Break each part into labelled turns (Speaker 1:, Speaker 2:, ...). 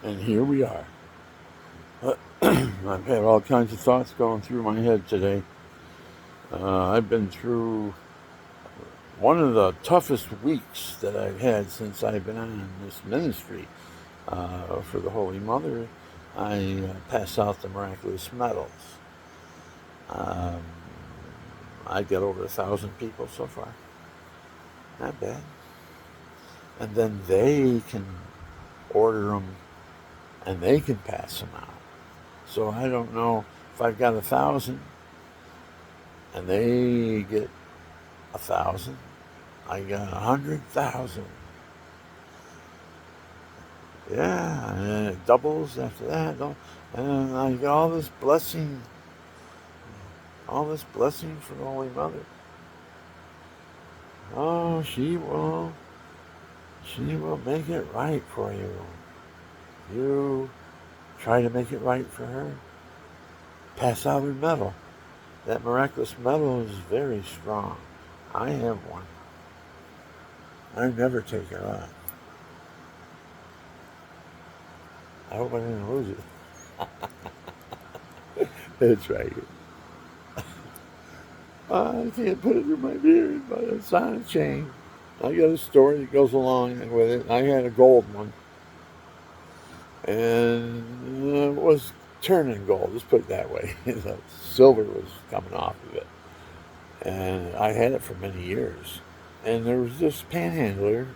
Speaker 1: And here we are. I've had all kinds of thoughts going through my head today. I've been through one of the toughest weeks that I've had since I've been on this ministry for the Holy Mother. I pass out the miraculous medals. Um, I get over 1,000 people so far. Not bad. And then they can order them and they can pass them out. So I don't know if I've got 1,000 and they get 1,000. I got 100,000. Yeah, and then it doubles after that. And then I got all this blessing from the Holy Mother. Oh, she will make it right for you. You try to make it right for her. Pass out her medal. That miraculous medal is very strong. I have one. I never take it off. I hope I didn't lose it. That's right. I can't put it in my beard, but it's on a chain. I got a story that goes along with it. I had a gold one, and it was turning gold. Let's put it that way. The silver was coming off of it, and I had it for many years. And there was this panhandler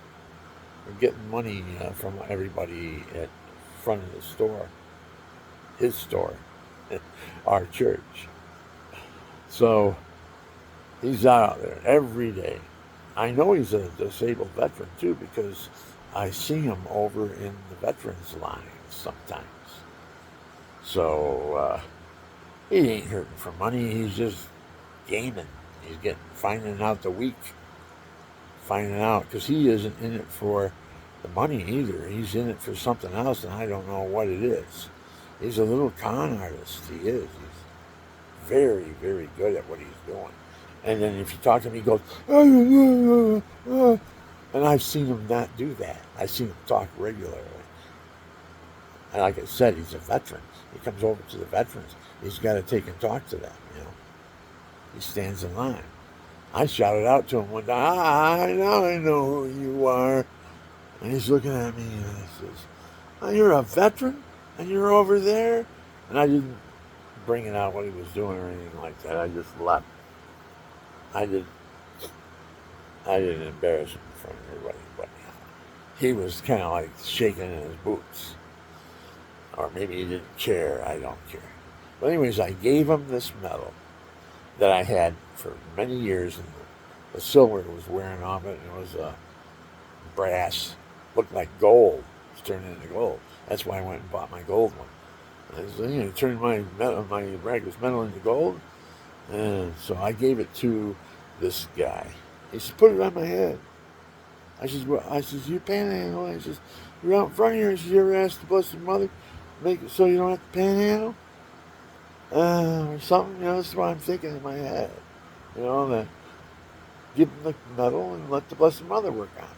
Speaker 1: getting money from everybody at front of the store, his store, our church. So he's out there every day. I know he's a disabled veteran too because I see him over in the veterans line sometimes. So he ain't hurting for money. He's just gaming. He's finding out the week, finding out because he isn't in it for the money either. He's in it for something else, and I don't know what it is. He's a little con artist. He is. He's very, very good at what he's doing. And then if you talk to him, he goes, and I've seen him not do that. I've seen him talk regularly. And like I said, he's a veteran. He comes over to the veterans. He's got to take and talk to them, you know. He stands in line. I shouted out to him one time, now I know who you are. And he's looking at me and he says, oh, you're a veteran? And you're over there? And I didn't bring it out what he was doing or anything like that. I just left. I didn't embarrass him in front of everybody, but he was kind of like shaking in his boots. Or maybe he didn't care. I don't care. But anyways, I gave him this medal that I had for many years, and the silver was wearing off it, and it was brass, looked like gold. It's turning into gold. That's why I went and bought my gold one. And so, turned my miraculous medal into gold, and so I gave it to this guy. He said, "Put it on my head." I says, "Well," I says, "You panhandle?" I says, "You're out in front of here." He says, "You ever asked the Blessed Mother make it so you don't have to panhandle?" Or something, that's what I'm thinking in my head. That give him the medal and let the Blessed Mother work on it.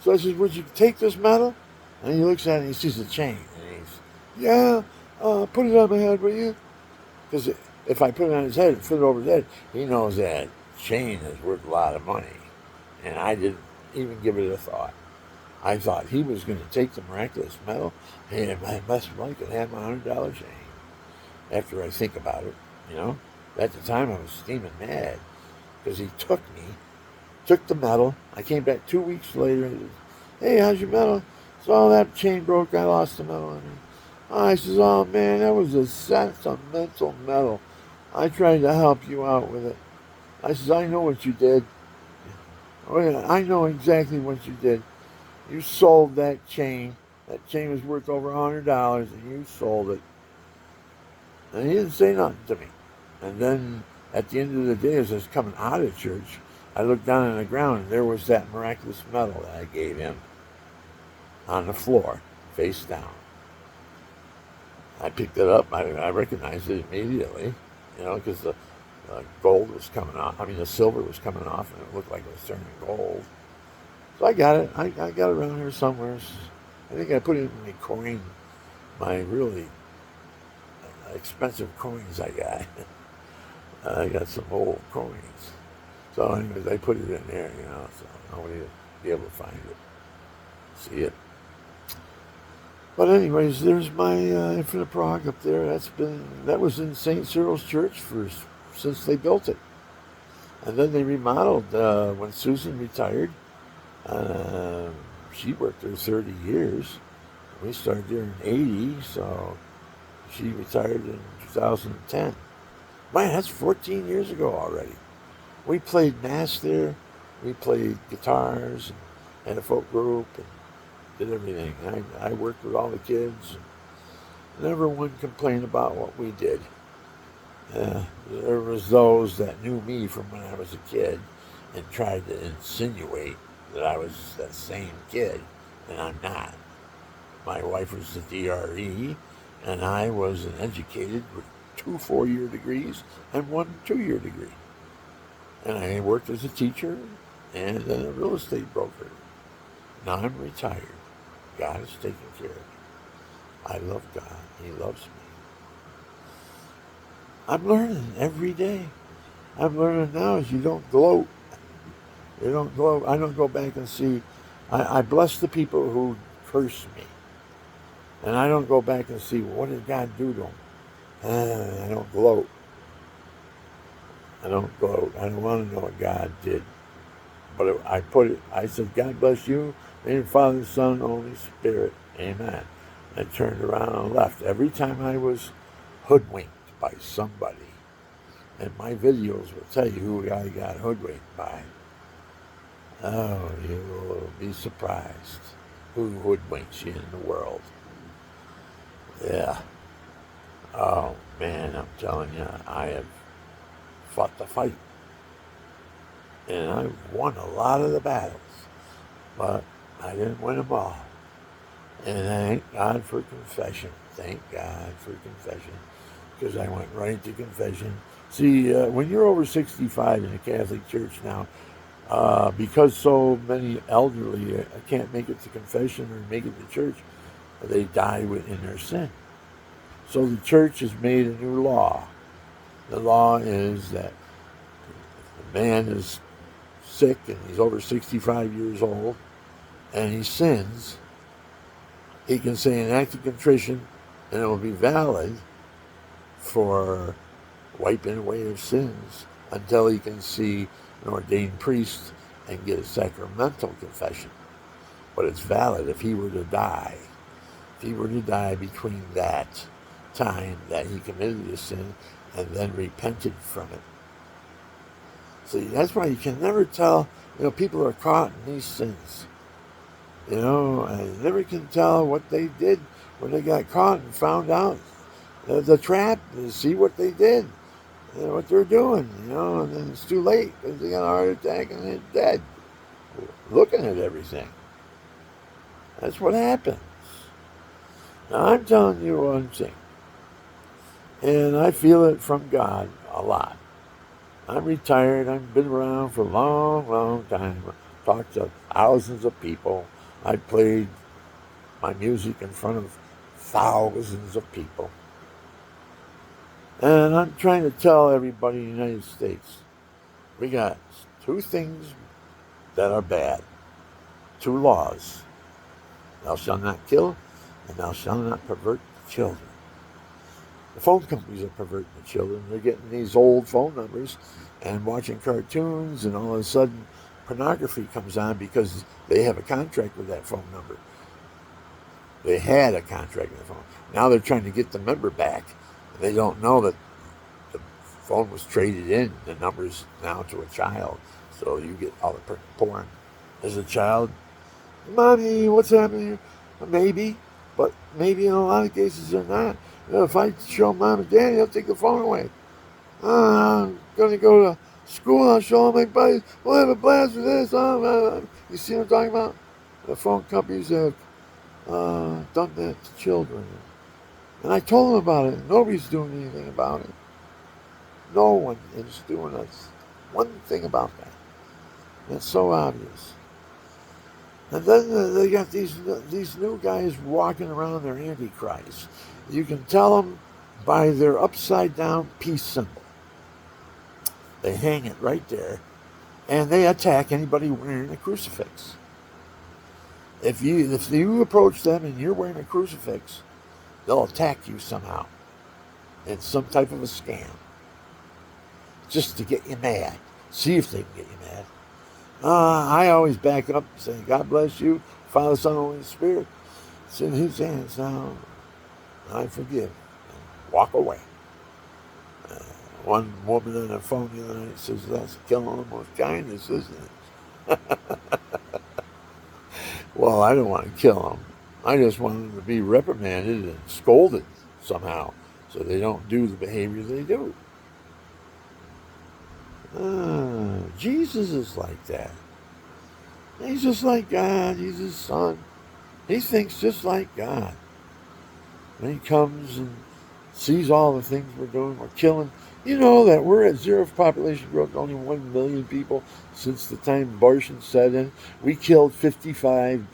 Speaker 1: So I says, "Would you take this medal?" And he looks at it and he sees the chain. And he's, "Yeah, put it on my head, will you?" Because if I put it on his head and put it over his head, he knows that chain is worth a lot of money. And I didn't even give it a thought. I thought he was going to take the miraculous medal and my best money could have my $100 chain. After I think about it, At the time I was steaming mad because he took the medal. I came back 2 weeks later and he said, "Hey, how's your medal?" So that chain broke. I lost the medal. I says, "Oh man, that was a sentimental medal. I tried to help you out with it." I says, "I know what you did. Oh yeah, I know exactly what you did. You sold that chain. That chain was worth over $100 and you sold it." And he didn't say nothing to me. And then at the end of the day, as I was coming out of church, I looked down on the ground and there was that miraculous medal that I gave him on the floor, face down. I picked it up. I recognized it immediately, because the gold was coming off. I mean, the silver was coming off and it looked like it was turning gold. So I got it. I got it around here somewhere. I think I put it in my coin, my really expensive coins I got. I got some old coins. So anyways, I put it in there, so nobody will be able to find it, see it. But anyways, there's my Infinite Prague up there. That was in St. Cyril's Church since they built it. And then they remodeled when Susan retired. Uh, she worked there 30 years. We started there in 80, so she retired in 2010. Man, that's 14 years ago already. We played mass there. We played guitars and had a folk group and did everything. I worked with all the kids. Never one complained about what we did. There was those that knew me from when I was a kid and tried to insinuate that I was that same kid, and I'm not. My wife was a DRE, and I was an educated with 2 4-year degrees and 1 2-year degree. And I worked as a teacher and a real estate broker. Now I'm retired. God is taking care of me. I love God. He loves me. I'm learning every day. I'm learning now is you don't gloat. You don't gloat. I don't go back and see. I bless the people who curse me. And I don't go back and see, what did God do to them? I don't gloat. I don't gloat. I don't want to know what God did. But I said, God bless you, name the Father, Son, Holy Spirit. Amen. I turned around and left. Every time I was hoodwinked by somebody, and my videos will tell you who I got hoodwinked by. Oh, you will be surprised who hoodwinks you in the world. Yeah. Oh, man, I'm telling you, I have fought the fight. And I've won a lot of the battles, but I didn't win them all. And thank God for confession. Thank God for confession, because I went right to confession. See, when you're over 65 in the Catholic Church now, because so many elderly can't make it to confession or make it to church, they die in their sin. So the church has made a new law. The law is that if a man is sick and he's over 65 years old and he sins, he can say an act of contrition and it will be valid for wiping away his sins until he can see an ordained priest and get a sacramental confession. But it's valid if he were to die. If he were to die between that time that he committed a sin and then repented from it. See, that's why you can never tell, people are caught in these sins. And you never can tell what they did when they got caught and found out the trap, and see what they did, what they're doing, and then it's too late because they got a heart attack and they're dead. Looking at everything. That's what happens. Now, I'm telling you one thing, and I feel it from God a lot. I'm retired. I've been around for a long, long time. I've talked to thousands of people. I played my music in front of thousands of people. And I'm trying to tell everybody in the United States, we got 2 things that are bad. 2 laws. Thou shalt not kill, and thou shalt not pervert the children. The phone companies are perverting the children. They're getting these old phone numbers and watching cartoons, and all of a sudden pornography comes on because they have a contract with that phone number. They had a contract with the phone. Now they're trying to get the number back. They don't know that the phone was traded in, the numbers now to a child. So you get all the porn. As a child, Mommy, what's happening here? Maybe, but maybe in a lot of cases they're not. If I show Mom and Daddy, they'll take the phone away. I'm going to go to school, I'll show all my buddies, we'll have a blast with this. You see what I'm talking about? The phone companies have done that to children. And I told them about it. Nobody's doing anything about it. No one is doing one thing about that. It's so obvious. And then they got these new guys walking around, they're antichrists. You can tell them by their upside down peace symbol. They hang it right there, and they attack anybody wearing a crucifix. If you approach them and you're wearing a crucifix, they'll attack you somehow. It's some type of a scam, just to get you mad. See if they can get you mad. I always back up and say, God bless you, Father, Son, Holy Spirit. It's in His hands now. I forgive. And walk away. One woman on the phone the other night says, that's killing them with kindness, isn't it? Well, I don't want to kill them. I just want them to be reprimanded and scolded somehow so they don't do the behavior they do. Jesus is like that. He's just like God. He's His Son. He thinks just like God. When He comes and sees all the things we're doing, we're killing. You know that we're at zero population growth, only 1 million people since the time abortion set in. We killed 55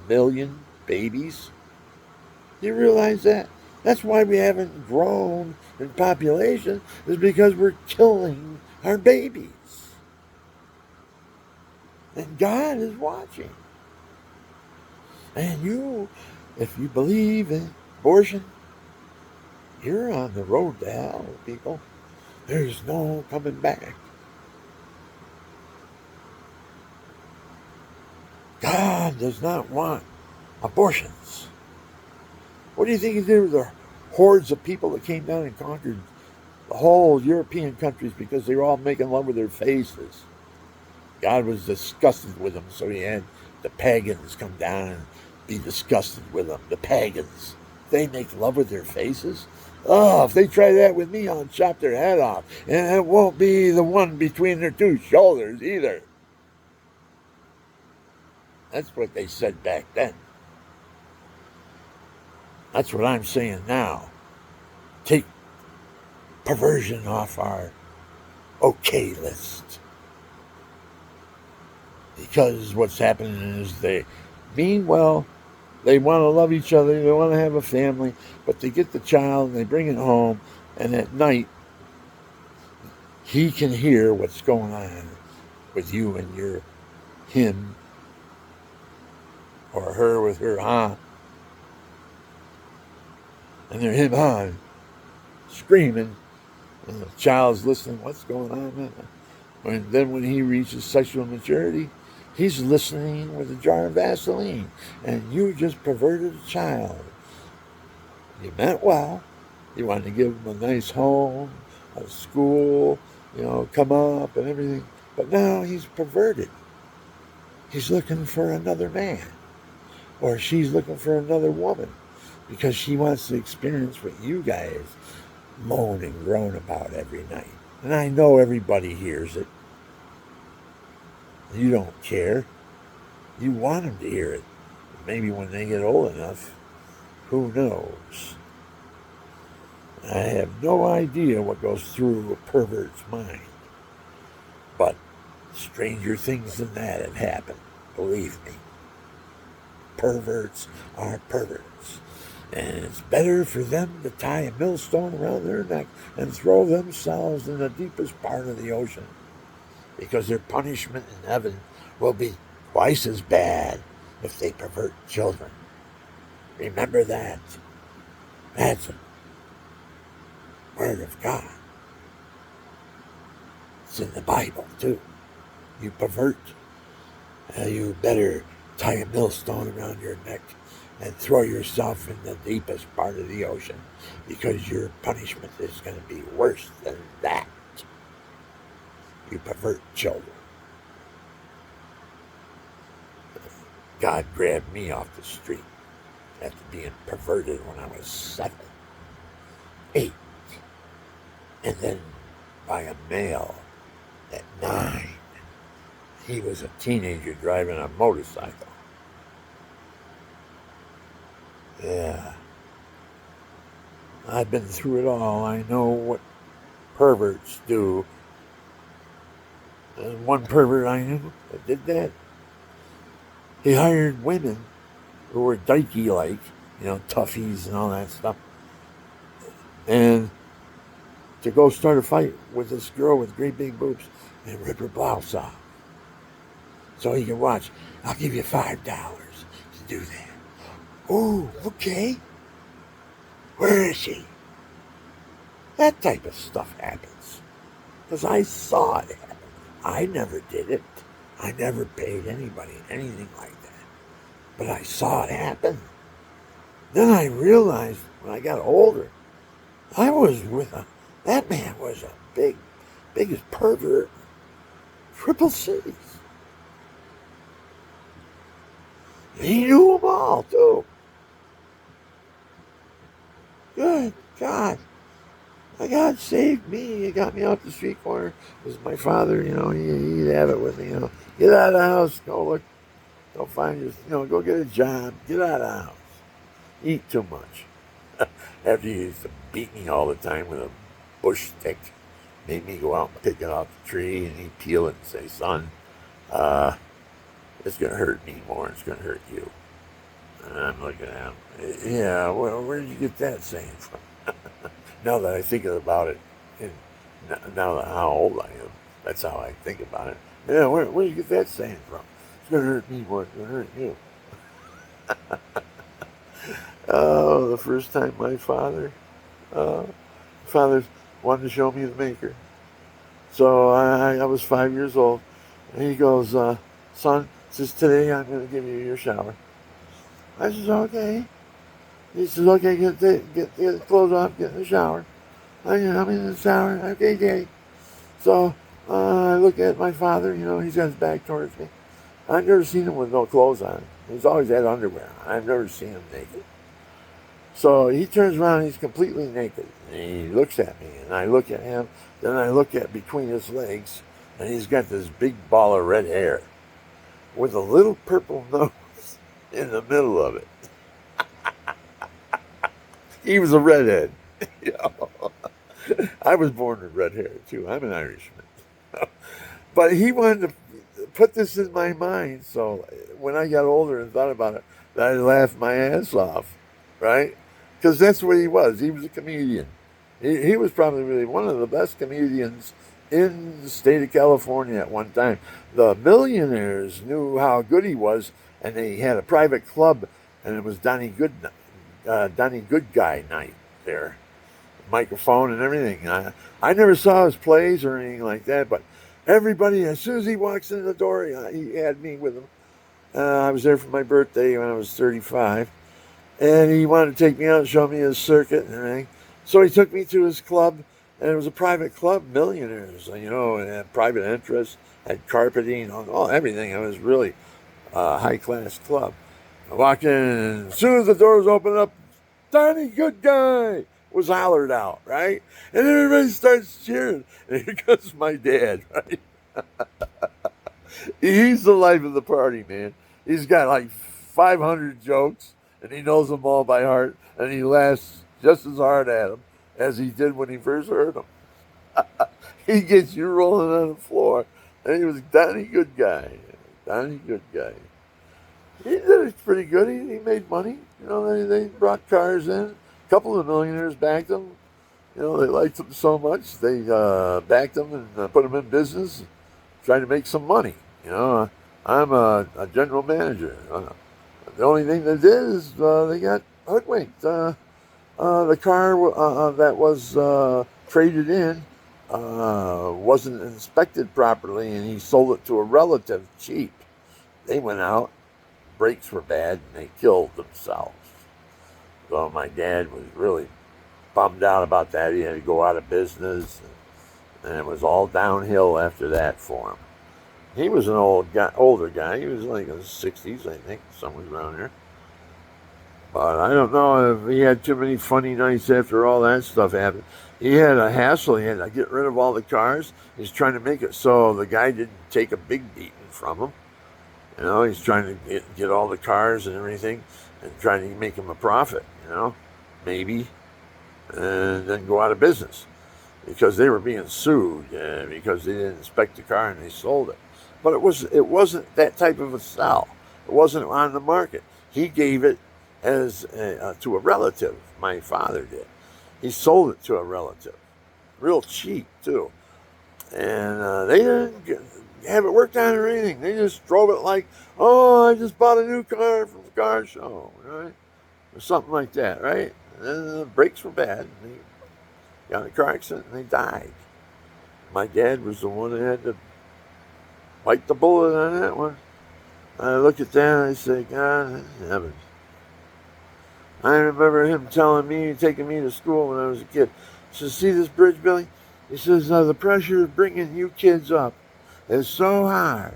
Speaker 1: million babies. Do you realize that? That's why we haven't grown in population, is because we're killing our babies. And God is watching. And you, if you believe in abortion, you're on the road to hell, people. There's no coming back. God does not want abortions. What do you think He did with the hordes of people that came down and conquered the whole European countries because they were all making love with their faces? God was disgusted with them, so He had the pagans come down and be disgusted with them. The pagans. They make love with their faces. Oh, if they try that with me, I'll chop their head off. And it won't be the one between their two shoulders either. That's what they said back then. That's what I'm saying now. Take perversion off our okay list. Because what's happening is they mean well. They want to love each other. They want to have a family. But they get the child and they bring it home. And at night, he can hear what's going on with you and your him, or her with her aunt. And they're him on, screaming. And the child's listening, what's going on? And then when he reaches sexual maturity, he's listening with a jar of Vaseline. And you just perverted a child. You meant well. You wanted to give him a nice home, a school, come up and everything. But now he's perverted. He's looking for another man. Or she's looking for another woman. Because she wants to experience what you guys moan and groan about every night. And I know everybody hears it. You don't care. You want them to hear it. Maybe when they get old enough, who knows? I have no idea what goes through a pervert's mind. But stranger things than that have happened. Believe me. Perverts are perverts. And it's better for them to tie a millstone around their neck and throw themselves in the deepest part of the ocean. Because their punishment in heaven will be twice as bad if they pervert children. Remember that. That's a word of God. It's in the Bible, too. You pervert, you better tie a millstone around your neck and throw yourself in the deepest part of the ocean, because your punishment is going to be worse than that. You pervert children. God grabbed me off the street after being perverted when I was 7, 8, and then by a male at 9. He was a teenager driving a motorcycle. Yeah. I've been through it all. I know what perverts do. And one pervert I knew that did that, He hired women who were dykey like, toughies and all that stuff, and to go start a fight with this girl with great big boobs and rip her blouse off. So he can watch. I'll give you $5 to do that. Oh, okay. Where is she? That type of stuff happens. Because I saw it happen. I never did it. I never paid anybody anything like that. But I saw it happen. Then I realized when I got older, I was that man was a biggest pervert. Triple C's. He knew them all, too. Good God. My God saved me. He got me out the street corner. It was my father, he'd have it with me, Get out of the house. Go look. Go find your, go get a job. Get out of the house. Eat too much. After he used to beat me all the time with a bush stick. Made me go out and pick it off the tree, and he'd peel it and say, son, it's going to hurt me more than it's going to hurt you. And I'm looking at him. Yeah, well, where did you get that saying from? Now that I think about it, and now that how old I am, that's how I think about it. Yeah, where did you get that saying from? It's going to hurt me more than it's going to hurt you. Oh, the first time my father wanted to show me the maker. So I was 5 years old. And he goes, son, says, today I'm going to give you your shower. I says, okay. He says, okay, get the clothes off, get in the shower. I'm in the shower. Okay, Daddy. So I look at my father, he's got his back towards me. I've never seen him with no clothes on. He's always had underwear on. I've never seen him naked. So he turns around and he's completely naked. And he looks at me, and I look at him. Then I look at between his legs, and he's got this big ball of red hair with a little purple nose in the middle of it. He was a redhead. I was born with red hair, too. I'm an Irishman. But he wanted to put this in my mind, so when I got older and thought about it, I laughed my ass off, right? Because that's what he was. He was a comedian. He was probably really one of the best comedians in the state of California at one time. The millionaires knew how good he was, and they had a private club, and it was Donnie Goodguy night there. Microphone and everything. I never saw his plays or anything like that, but everybody, as soon as he walks in the door, he had me with him. I was there for my birthday when I was 35, and he wanted to take me out and show me his circuit and everything. So he took me to his club, and it was a private club, millionaires, and had private interests, had carpeting, all everything. It was really a high-class club. I walked in, and as soon as the doors opened up, Donnie Goodguy was hollered out, right? And everybody starts cheering. And here comes my dad, right? He's the life of the party, man. He's got like 500 jokes, and he knows them all by heart, and he laughs just as hard at them as he did when he first heard them. He gets you rolling on the floor, and he was Donnie Goodguy. Donnie Goodguy. He did it pretty good. He made money. They brought cars in. A couple of the millionaires backed him. They liked him so much, they backed him and put him in business, trying to make some money. I'm a general manager. The only thing they did is they got hoodwinked. The car that was traded in wasn't inspected properly, and he sold it to a relative cheap. They went out, brakes were bad, and they killed themselves. So my dad was really bummed out about that. He had to go out of business, and it was all downhill after that for him. He was an older guy. He was like in his 60s, I think, somewhere around there. But I don't know if he had too many funny nights after all that stuff happened. He had a hassle. He had to get rid of all the cars. He's trying to make it so the guy didn't take a big beating from him. He's trying to get all the cars and everything and trying to make him a profit, maybe, and then go out of business because they were being sued because they didn't inspect the car and they sold it. But it wasn't that type of a sell. It wasn't on the market. He gave it as to a relative. My father did. He sold it to a relative, real cheap too, and they didn't have it worked on or anything. They just drove it like, oh, I just bought a new car from the car show, right, or something like that, right? And then the brakes were bad. And they got in a car accident and they died. My dad was the one that had to bite the bullet on that one. I look at that and I say, God in heaven. I remember him telling me, taking me to school when I was a kid. He says, see this bridge, Billy? He says, the pressure of bringing you kids up is so hard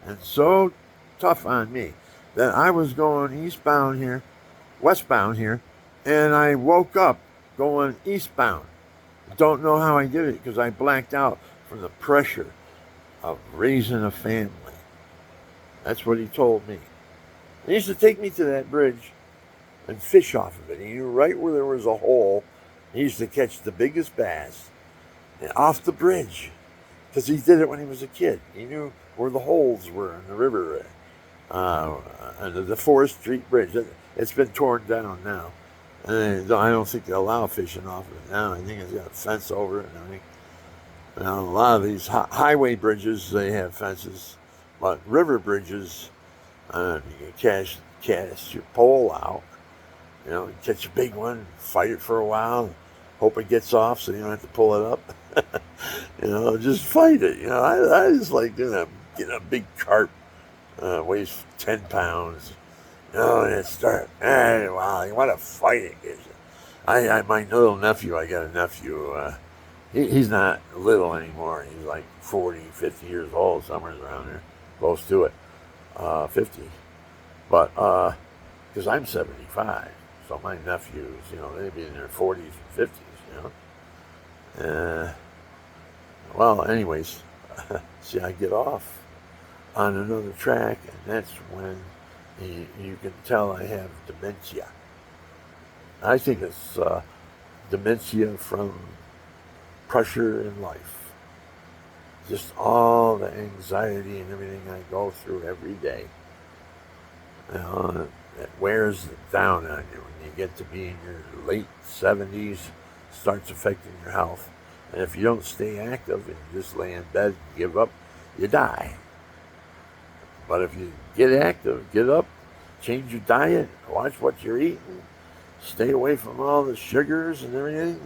Speaker 1: and so tough on me that I was going westbound here, and I woke up going eastbound. Don't know how I did it because I blacked out from the pressure of raising a family. That's what he told me. He used to take me to that bridge and fish off of it. He knew right where there was a hole. He used to catch the biggest bass off the bridge because he did it when he was a kid. He knew where the holes were in the river, under the Forest Street Bridge. It's been torn down now. And I don't think they allow fishing off of it now. I think it's got a fence over it and everything. Now, a lot of these highway bridges, they have fences. But river bridges, you can cast your pole out. You know, catch a big one, fight it for a while, hope it gets off so you don't have to pull it up. You know, just fight it. You know, I just like getting a big carp, weighs 10 pounds. You know, and start, wow, you want to fight it. My little nephew, I got a nephew, he's not little anymore. He's like 40, 50 years old, somewhere around there, close to it, 50. But, because I'm 75. So my nephews, you know, they'd be in their 40s and 50s, you know. Well, anyways, see, I get off on another track, and that's when you can tell I have dementia. I think it's dementia from pressure in life. Just all the anxiety and everything I go through every day. You know, it wears down on you when you get to be in your late 70s, starts affecting your health. And if you don't stay active and just lay in bed and give up, you die. But if you get active, get up, change your diet, watch what you're eating, stay away from all the sugars and everything.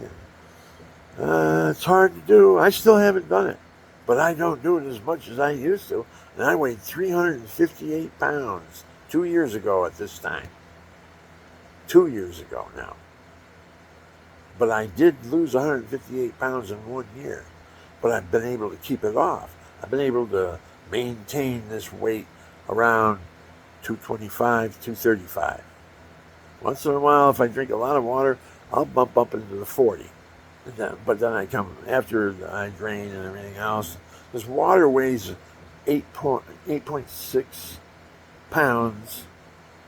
Speaker 1: It's hard to do. I still haven't done it, but I don't do it as much as I used to. And I weighed 358 pounds 2 years ago at this time. 2 years ago now. But I did lose 158 pounds in 1 year. But I've been able to keep it off. I've been able to maintain this weight around 225, 235. Once in a while, if I drink a lot of water, I'll bump up into the 40. But then I come, after I drain and everything else, this water weighs 8.6 pounds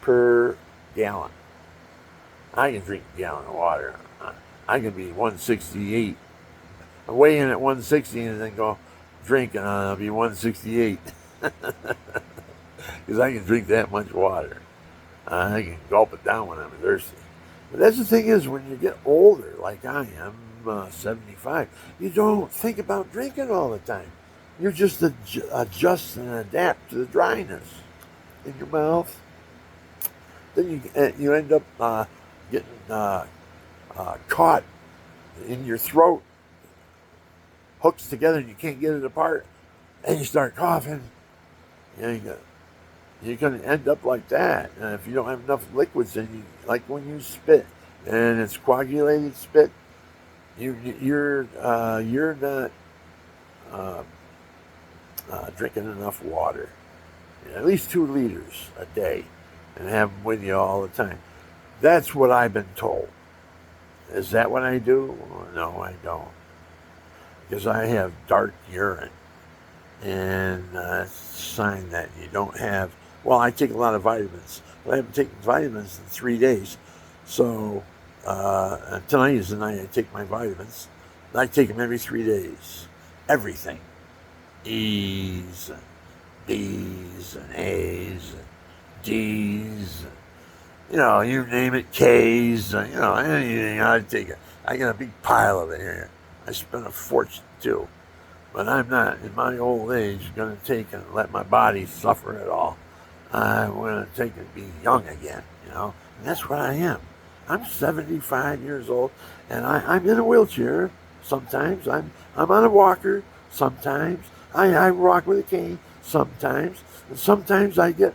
Speaker 1: per gallon. I can drink a gallon of water. I can be 168. I weigh in at 160 and then go drink and I'll be 168. Because I can drink that much water. I can gulp it down when I'm thirsty. But that's the thing is, when you get older, like I am, 75, you don't think about drinking all the time. You just adjust and adapt to the dryness in your mouth. Then you end up getting caught in your throat, hooks together and you can't get it apart, and you start coughing. You're going to end up like that. And if you don't have enough liquids in you, like when you spit and it's coagulated spit, you're not drinking enough water. At least 2 liters a day, and have them with you all the time. That's what I've been told. Is that what I do? No, I don't. Because I have dark urine. And it's a sign that you don't have... Well, I take a lot of vitamins. But I haven't taken vitamins in 3 days. So tonight is the night I take my vitamins. I take them every 3 days. Everything. E's and B's and A's and D's, you name it, K's, anything. I'd take it. I got a big pile of it here. I spent a fortune too. But I'm not, in my old age, going to take and let my body suffer at all. I'm going to take and be young again, And that's what I am. I'm 75 years old, and I'm in a wheelchair sometimes. I'm on a walker sometimes. I walk with a cane sometimes. And sometimes I get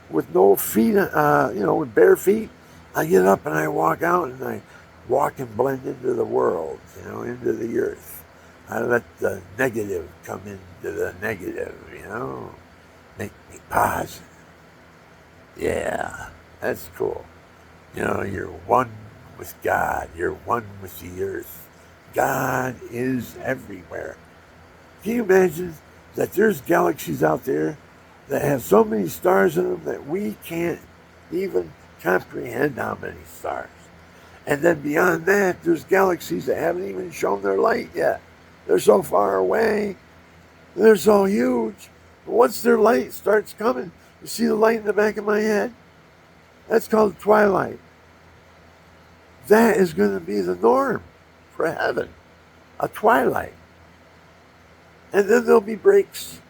Speaker 1: with no feet, with bare feet. I get up and I walk out and I walk and blend into the world, into the earth. I let the negative come into the negative, make me positive. Yeah, that's cool. You're one with God. You're one with the earth. God is everywhere. Can you imagine that there's galaxies out there that have so many stars in them that we can't even comprehend how many stars? And then beyond that, there's galaxies that haven't even shown their light yet. They're so far away. They're so huge. But once their light starts coming, you see the light in the back of my head? That's called twilight. That is going to be the norm for heaven, a twilight. And then there'll be breaks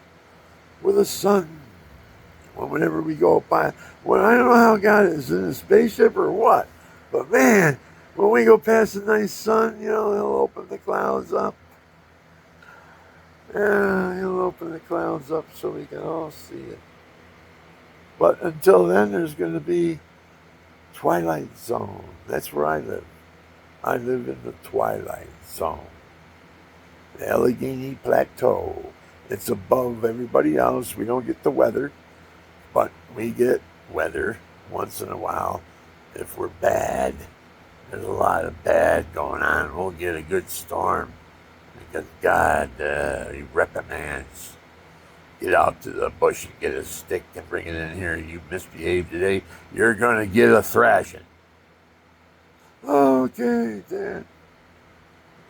Speaker 1: with the sun. Whenever we go by, I don't know how God is in a spaceship or what, but man, when we go past the nice sun, he'll open the clouds up. Yeah, he'll open the clouds up so we can all see it. But until then, there's going to be Twilight Zone. That's where I live. I live in the Twilight Zone. The Allegheny Plateau. It's above everybody else. We don't get the weather, but we get weather once in a while if we're bad. There's a lot of bad going on. We'll get a good storm because God, he reprimands. Get out to the bush and get a stick and bring it in here. You misbehave today, you're going to get a thrashing. Okay, Dad.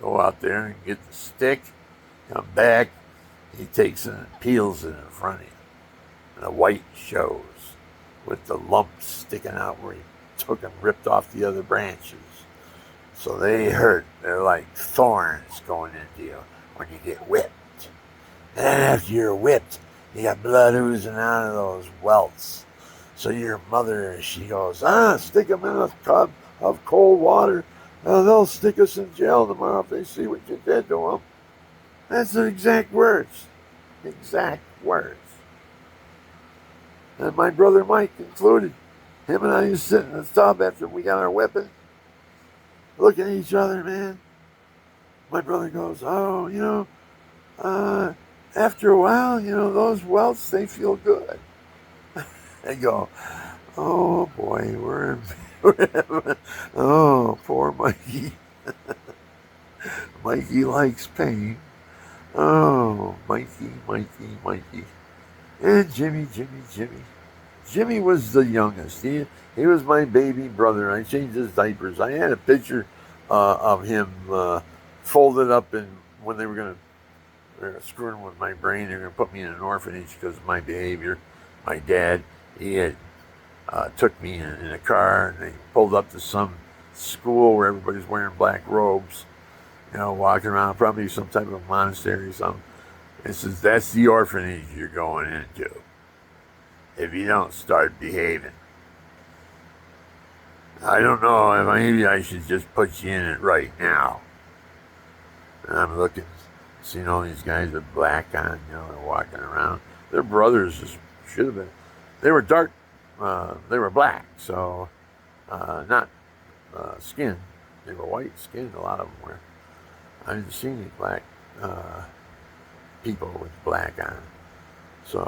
Speaker 1: Go out there and get the stick, come back. He takes it and peels it in front of you. And the white shows with the lumps sticking out where he took and ripped off the other branches. So they hurt. They're like thorns going into you when you get whipped. And then after you're whipped, you got blood oozing out of those welts. So your mother, she goes, stick them in a tub of cold water. They'll stick us in jail tomorrow if they see what you did to them. That's the exact words. Exact words. And my brother Mike included. Him and I used to sit in the tub after we got our whipping, looking at each other, man. My brother goes, after a while, those welts, they feel good. I go, oh boy, oh, poor Mikey. Mikey likes pain. Oh, Mikey. And Jimmy. Jimmy was the youngest. He was my baby brother. I changed his diapers. I had a picture of him folded up in when they were screwing with my brain. They were going to put me in an orphanage because of my behavior. My dad, he had took me in a car, and they pulled up to some school where everybody's wearing black robes, walking around, probably some type of monastery or something. It says, that's the orphanage you're going into if you don't start behaving. I don't know, if maybe I should just put you in it right now. And I'm looking, seeing all these guys with black on, they're walking around. Their brothers should have been, they were dark, they were black, so not skin. They were white skinned, a lot of them were. I didn't see any black people with black on. So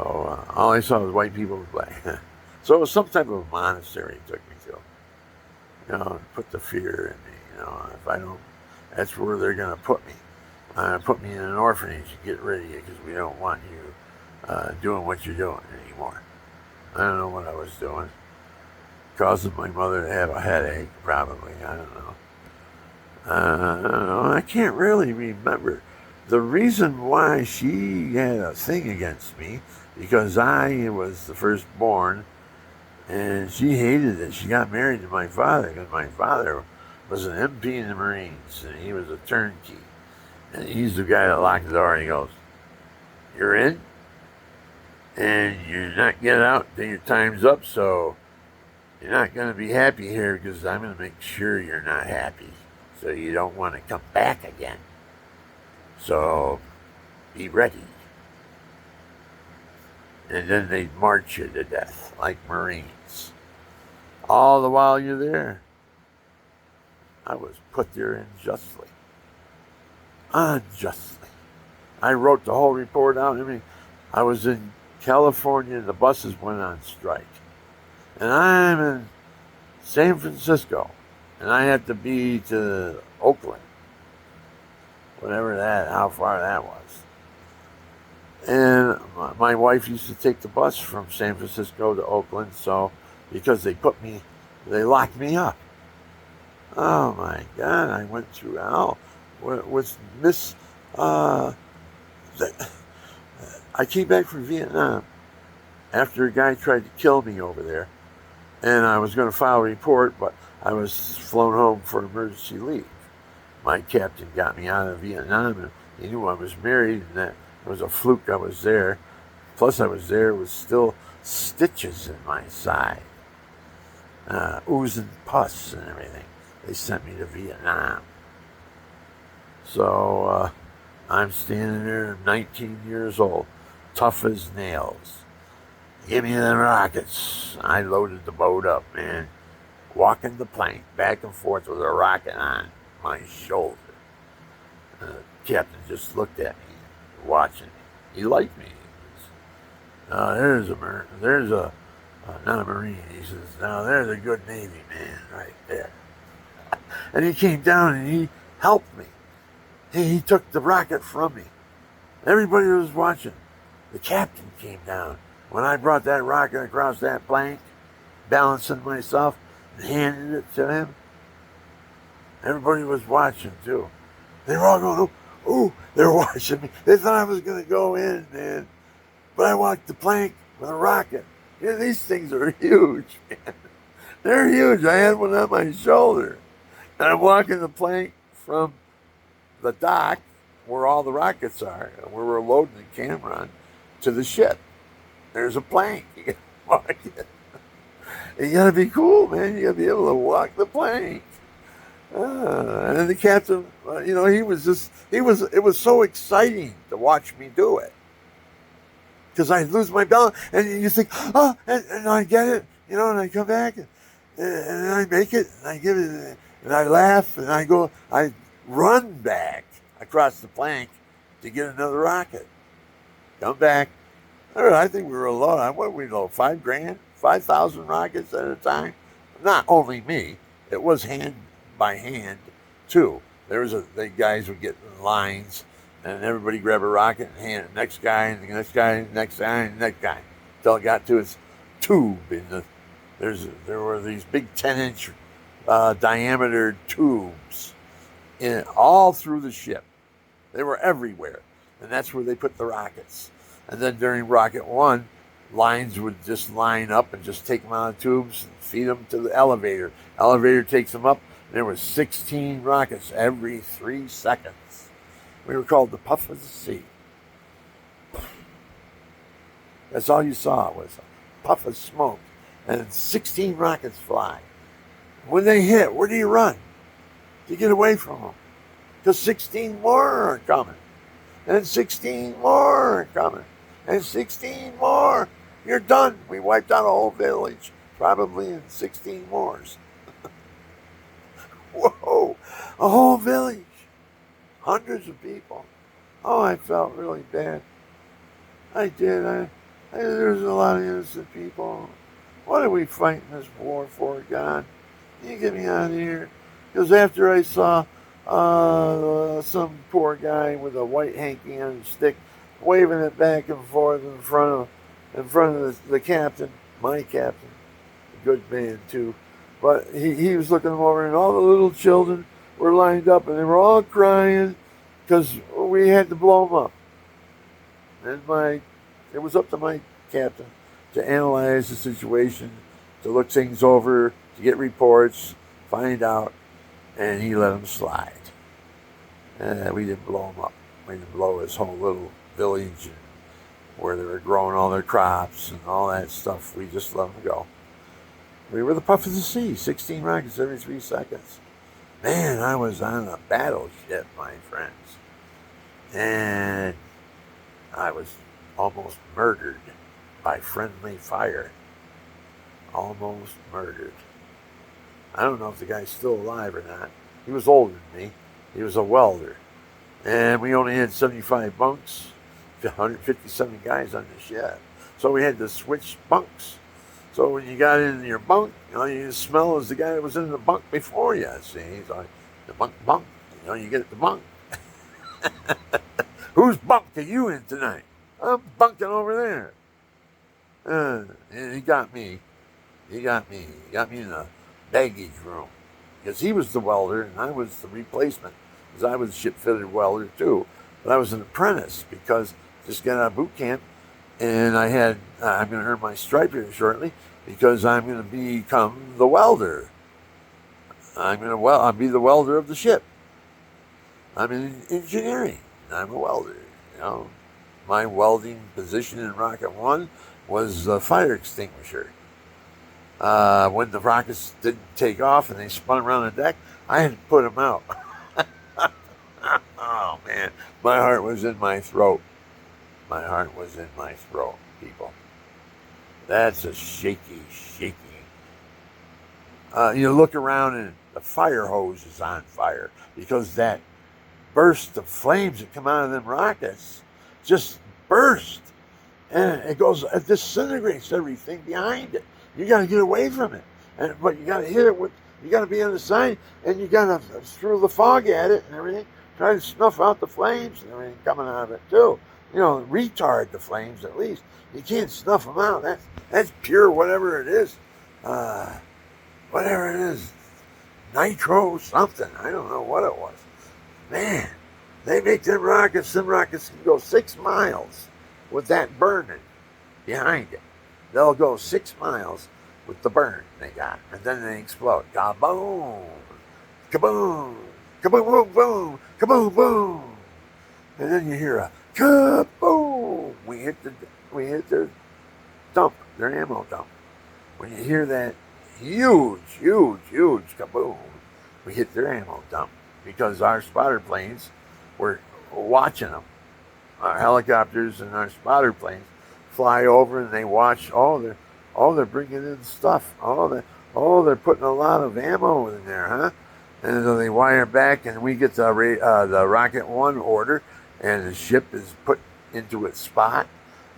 Speaker 1: all I saw was white people with black. So it was some type of monastery it took me to. Put the fear in me. If I don't, that's where they're going to put me. Put me in an orphanage and get rid of you because we don't want you doing what you're doing anymore. I don't know what I was doing. Causing my mother to have a headache, probably. I don't know. I can't really remember. The reason why she had a thing against me, because I was the firstborn, And she hated it. She got married to my father because my father was an MP in the Marines, and he was a turnkey. And he's the guy that locked the door, and he goes, "You're in, and you're not getting out until your time's up, so you're not going to be happy here because I'm going to make sure you're not happy. So you don't want to come back again. So be ready." And then they march you to death like Marines. All the while you're there, I was put there unjustly. Unjustly. I wrote the whole report out. I mean, I was in California and the buses went on strike. And I'm in San Francisco. And I had to be to Oakland. Whatever how far that was. And my wife used to take the bus from San Francisco to Oakland, so because they locked me up. Oh my God, I went through hell with Miss. I came back from Vietnam after a guy tried to kill me over there, and I was going to file a report, but I was flown home for emergency leave. My captain got me out of Vietnam, and he knew I was married, and that it was a fluke I was there. Plus I was there with still stitches in my side. Oozing pus and everything. They sent me to Vietnam. So I'm standing there, 19 years old, tough as nails. Give me the rockets. I loaded the boat up, man. Walking the plank back and forth with a rocket on my shoulder. The captain just looked at me, watching me. He liked me. There's not a Marine. He says, "Now there's a good Navy man right there." And he came down and he helped me. He took the rocket from me. Everybody was watching. The captain came down. When I brought that rocket across that plank, balancing myself, and handed it to him, everybody was watching too. They were all going, "Ooh," they were watching me. They thought I was going to go in, man. But I walked the plank with a rocket. You know, these things are huge, man. They're huge. I had one on my shoulder. And I'm walking the plank from the dock where all the rockets are, and where we're loading the Cameron, to the ship. There's a plank. You got to walk it. You got to be cool, man. You got to be able to walk the plank. And then the captain, it was so exciting to watch me do it. Because I lose my balance, and you think, and I get it, and I come back, and I make it, and I give it, and I laugh, and I run back across the plank to get another rocket. Come back. I think we were alone. What we know, $5,000, 5,000 rockets at a time. Not only me, it was hand by hand too. The guys would get in lines, and everybody grab a rocket and hand it next guy, and the next guy, and the next guy, and the next guy, until it got to its tube. There were these big 10-inch diameter tubes all through the ship. They were everywhere, and that's where they put the rockets. And then during Rocket 1, lines would just line up and just take them out of tubes and feed them to the elevator. Elevator takes them up. There were 16 rockets every 3 seconds. We were called the Puff of the Sea. That's all you saw was a puff of smoke. And 16 rockets fly. When they hit, where do you run to get away from them? Because 16 more are coming. And 16 more are coming. And 16 more. You're done. We wiped out a whole village, probably in 16 wars. Whoa, a whole village. Hundreds of people. Oh, I felt really bad. I did. There's a lot of innocent people. What are we fighting this war for, God? You get me out of here. Because after I saw some poor guy with a white hanky on his stick, waving it back and forth in front of the captain, my captain, a good man too. But he was looking them over, and all the little children were lined up, and they were all crying because we had to blow them up. And it was up to my captain to analyze the situation to look things over, to get reports, find out, and he let them slide. We didn't blow him up. We didn't blow his whole little village and where they were growing all their crops and all that stuff. We just let them go. We were the puff of the sea, 16 rockets every 3 seconds. Man, I was on a battleship, my friends. And I was almost murdered by friendly fire. Almost murdered. I don't know if the guy's still alive or not. He was older than me. He was a welder. And we only had 75 bunks, 157 guys on the ship. So we had to switch bunks. So when you got in your bunk, you smell as the guy that was in the bunk before you. See, he's like, the bunk. You get the bunk. Whose bunk are you in tonight? I'm bunking over there. And he got me. He got me in the baggage room. Because he was the welder and I was the replacement. Because I was a ship-fitted welder too. But I was an apprentice because just got out of boot camp. And I'm going to earn my stripe here shortly because I'm going to become the welder. I'll be the welder of the ship. I'm in engineering. I'm a welder. My welding position in Rocket 1 was the fire extinguisher. When the rockets didn't take off and they spun around the deck, I had to put them out. Oh, man. My heart was in my throat. My heart was in my throat, people. That's a shaky. You look around and the fire hose is on fire because that burst of flames that come out of them rockets just burst. And it disintegrates everything behind it. You got to get away from it. But you got to hit it you got to be on the side and you got to throw the fog at it and everything. Try to snuff out the flames and everything coming out of it too. Retard the flames at least. You can't snuff them out. That's pure whatever it is. Whatever it is. Nitro something. I don't know what it was. Man, they make them rockets. Them rockets can go 6 miles with that burning behind it. They'll go 6 miles with the burn they got. And then they explode. Kaboom! Kaboom! Kaboom, boom, boom! Kaboom, boom! And then you hear a kaboom! We hit their dump, their ammo dump. When you hear that huge kaboom, we hit their ammo dump because our spotter planes were watching them. Our helicopters and our spotter planes fly over and they watch. They're bringing in stuff. They're putting a lot of ammo in there, huh? And then they wire back, and we get the Rocket 1 order, and the ship is put into its spot,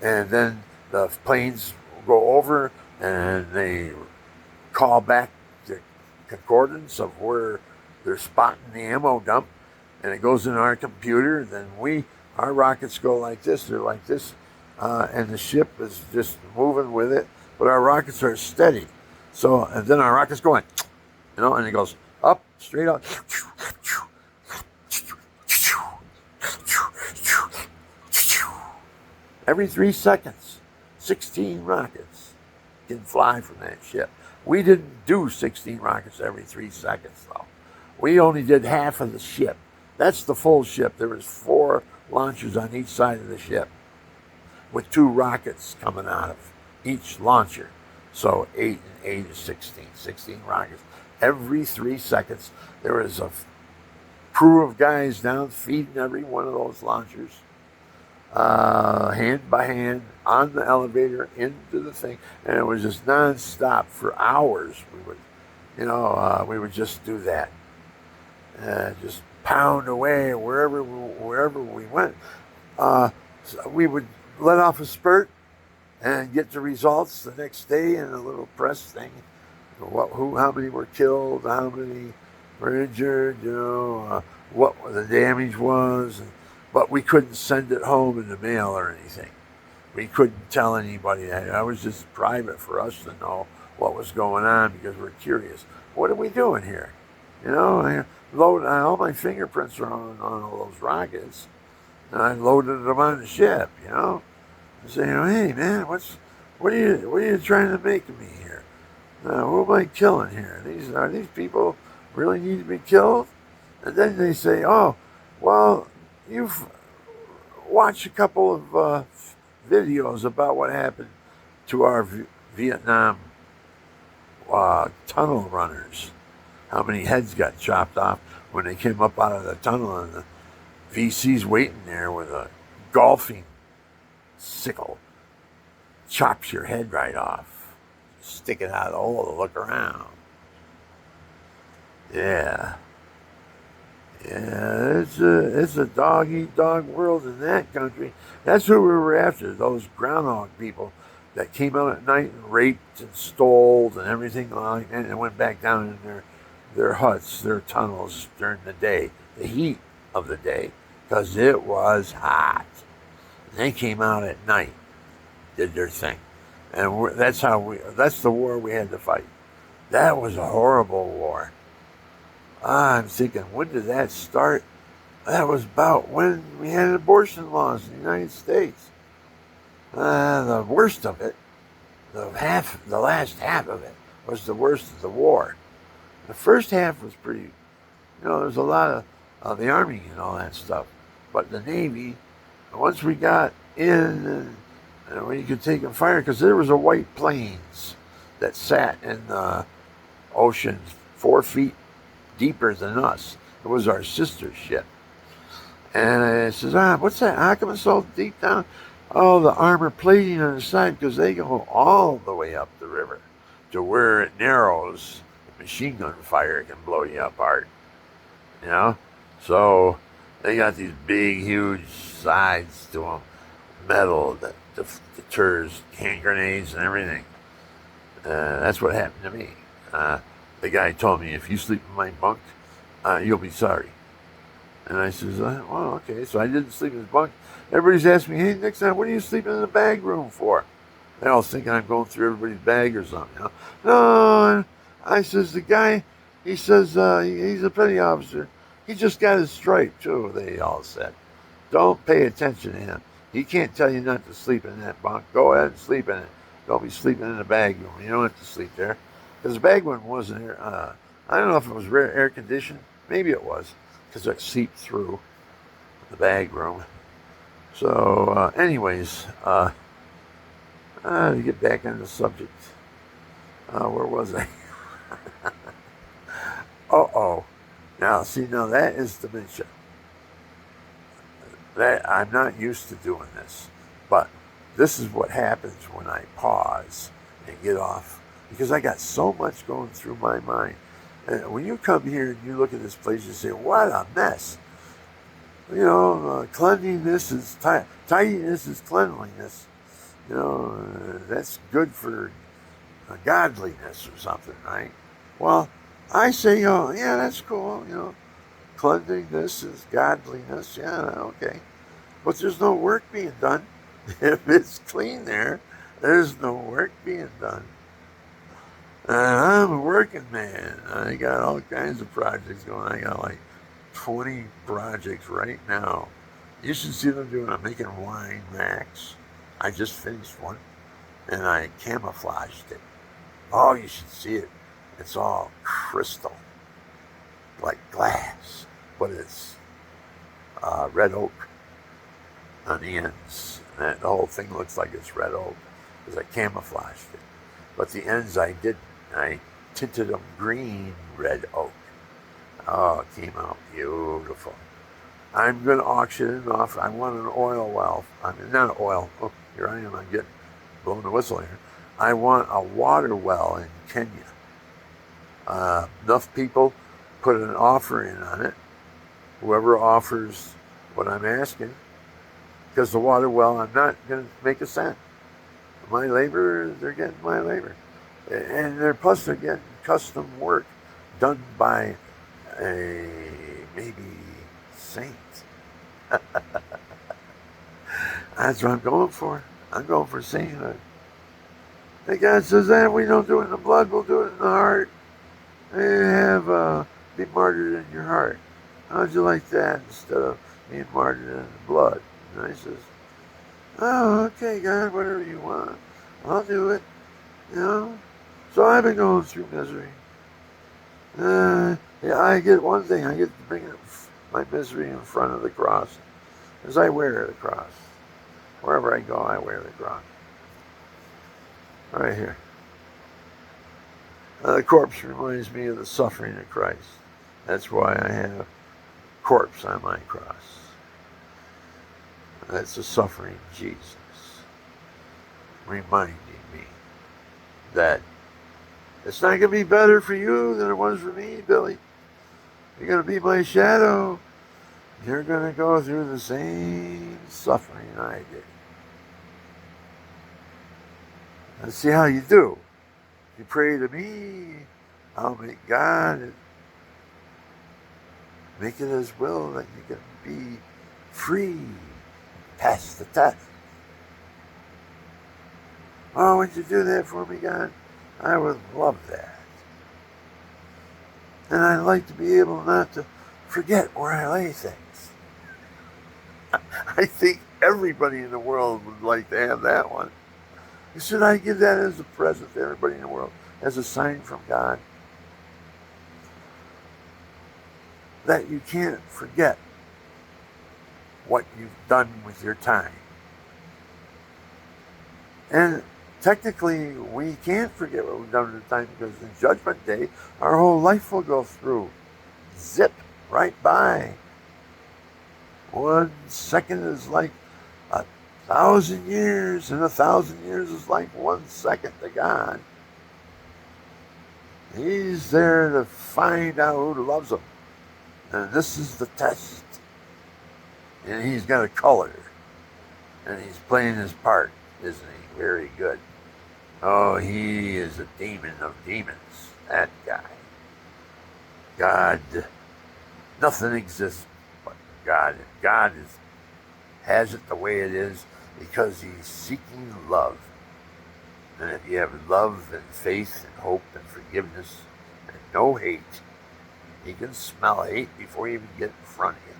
Speaker 1: and then the planes go over, and they call back the concordance of where they're spotting the ammo dump, and it goes in our computer. Then our rockets go like this. They're like this, and the ship is just moving with it, but our rockets are steady. So, and then our rockets going, and it goes up, straight up. Every 3 seconds, 16 rockets can fly from that ship. We didn't do 16 rockets every 3 seconds, though. We only did half of the ship. That's the full ship. There was 4 launchers on each side of the ship with 2 rockets coming out of each launcher. So 8 and 8 is 16. 16 rockets. Every 3 seconds, there was a crew of guys down feeding every one of those launchers, hand by hand, on the elevator, into the thing. And it was just nonstop for hours. We would just do that. Just pound away wherever we went. So we would let off a spurt and get the results the next day in a little press thing. How many were killed, how many were injured, what the damage was, but we couldn't send it home in the mail or anything. We couldn't tell anybody that. It was just private for us to know what was going on because we're curious. What are we doing here? All my fingerprints are on all those rockets, and I loaded them on the ship. I say, hey man, what are you trying to make of me here? Who am I killing here? Are these people really need to be killed? And then they say, oh, well, you've watched a couple of videos about what happened to our Vietnam tunnel runners. How many heads got chopped off when they came up out of the tunnel, and the VC's waiting there with a golfing sickle, chops your head right off, stick it out of the hole to look around. Yeah. Yeah, it's a dog eat dog world in that country. That's who we were after, those groundhog people that came out at night and raped and stole and everything like that, and went back down in their huts, their tunnels during the day, the heat of the day, because it was hot. And they came out at night, did their thing, and that's the war we had to fight. That was a horrible war. I'm thinking, when did that start? That was about when we had abortion laws in the United States. The worst of it, the last half of it, was the worst of the war. The first half was pretty, there's a lot of the Army and all that stuff. But the Navy, once we got in, and you could take a fire, because there was a white planes that sat in the ocean 4 feet deeper than us. It was our sister ship. And it says, what's that? How come it's so deep down? Oh, the armor plating on the side, because they go all the way up the river to where it narrows. Machine gun fire can blow you apart. So they got these big, huge sides to them, metal that deters hand grenades and everything. That's what happened to me. The guy told me, if you sleep in my bunk, you'll be sorry. And I says, well, okay. So I didn't sleep in his bunk. Everybody's asking me, hey, next time, what are you sleeping in the bag room for? They're all thinking I'm going through everybody's bag or something. No, I says, the guy, he says, he's a petty officer. He just got his stripe, too, they all said. Don't pay attention to him. He can't tell you not to sleep in that bunk. Go ahead and sleep in it. Don't be sleeping in the bag room. You don't have to sleep there. Because the bag one wasn't air. I don't know if it was air conditioned. Maybe it was, because it seeped through the bag room. So, anyways, to get back on the subject, where was I? Now that is dementia. That I'm not used to doing this, but this is what happens when I pause and get off. Because I got so much going through my mind. And when you come here and you look at this place, you say, what a mess. Cleanliness is tidiness is cleanliness. That's good for godliness or something, right? Well, I say, yeah, that's cool. Cleanliness is godliness. Yeah, okay. But there's no work being done. If it's clean there's no work being done. And I'm a working man. I got all kinds of projects going. I got like 20 projects right now. You should see what I'm doing. I'm making wine racks. I just finished one, and I camouflaged it. Oh, you should see it. It's all crystal, like glass, but it's red oak on the ends. And the whole thing looks like it's red oak because I camouflaged it. But the ends I didn't. I tinted them green red oak. Oh, it came out beautiful. I'm going to auction it off. I want an oil well. Not oil. Oh, here I am. I'm getting blowing the whistle here. I want a water well in Kenya. Enough people put an offer in on it. Whoever offers what I'm asking. Because the water well, I'm not going to make a cent. My labor, they're getting my labor. And they're getting custom work done by a maybe saint. That's what I'm going for. I'm going for sainthood. And God says that we don't do it in the blood, we'll do it in the heart. And be martyred in your heart. How'd you like that instead of being martyred in the blood? And I says, oh, okay, God, whatever you want. I'll do it. So I've been going through misery. Yeah, I get one thing. I get to bring my misery in front of the cross. As I wear the cross. Wherever I go, I wear the cross. Right here. The corpse reminds me of the suffering of Christ. That's why I have a corpse on my cross. That's the suffering Jesus reminding me that it's not going to be better for you than it was for me, Billy. You're going to be my shadow. You're going to go through the same suffering I did. Let's see how you do. You pray to me, I'll make God make it His will that you can be free, pass the test. Oh, would you do that for me, God? I would love that. And I'd like to be able not to forget where I lay things. I think everybody in the world would like to have that one. Should I give that as a present to everybody in the world, as a sign from God? That you can't forget what you've done with your time. And technically, we can't forget what we've done with the time, because in Judgment Day, our whole life will go through. Zip right by. 1 second is like 1,000 years, and 1,000 years is like 1 second to God. He's there to find out who loves him. And this is the test. And he's got a color. And he's playing his part, isn't he? Very good. Oh, he is a demon of demons, that guy. God, nothing exists but God. And God has it the way it is because he's seeking love. And if you have love and faith and hope and forgiveness and no hate, he can smell hate before you even get in front of you.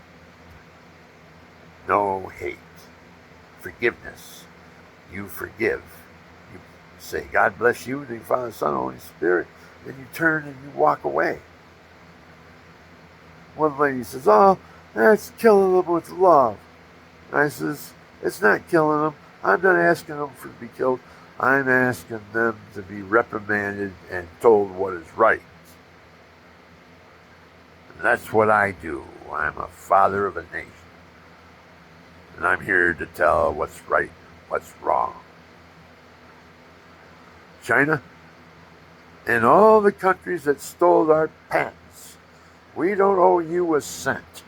Speaker 1: No hate. Forgiveness. You forgive. You say, God bless you, the Father, Son, Holy Spirit. Then you turn and you walk away. One lady says, oh, that's killing them with love. And I says, it's not killing them. I'm not asking them to be killed. I'm asking them to be reprimanded and told what is right. And that's what I do. I'm a father of a nation. And I'm here to tell what's right and what's wrong. China and all the countries that stole our patents, we don't owe you a cent.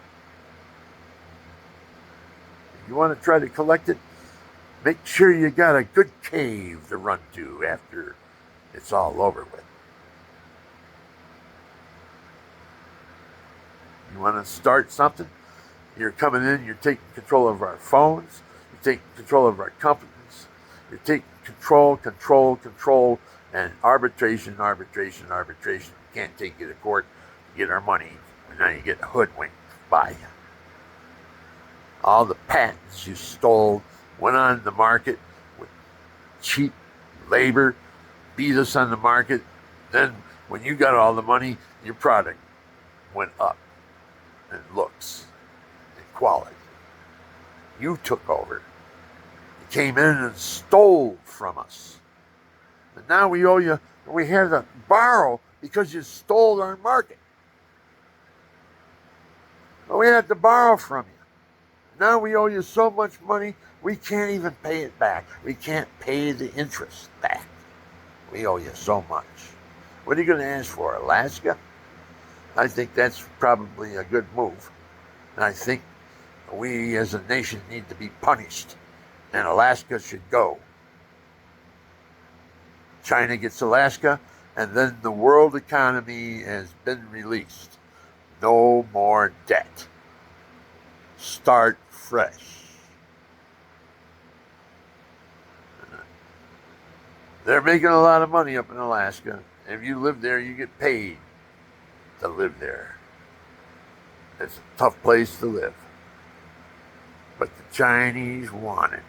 Speaker 1: If you want to try to collect it, make sure you got a good cave to run to after it's all over with. You want to start something? You're coming in, you're taking control of our phones, you're taking control of our companies, you're taking control, and arbitration. You can't take you to court to get our money, and now you get hoodwinked by you. All the patents you stole went on the market with cheap labor, beat us on the market. Then when you got all the money, your product went up in looks and quality. You took over. You came in and stole from us. And now we owe you, we have to borrow because you stole our market. But we have to borrow from you. Now we owe you so much money, we can't even pay it back. We can't pay the interest back. We owe you so much. What are you going to ask for, Alaska? I think that's probably a good move. And I think we as a nation need to be punished. And Alaska should go. China gets Alaska, and then the world economy has been released. No more debt. Start fresh. They're making a lot of money up in Alaska. If you live there, you get paid to live there. It's a tough place to live. But the Chinese want it.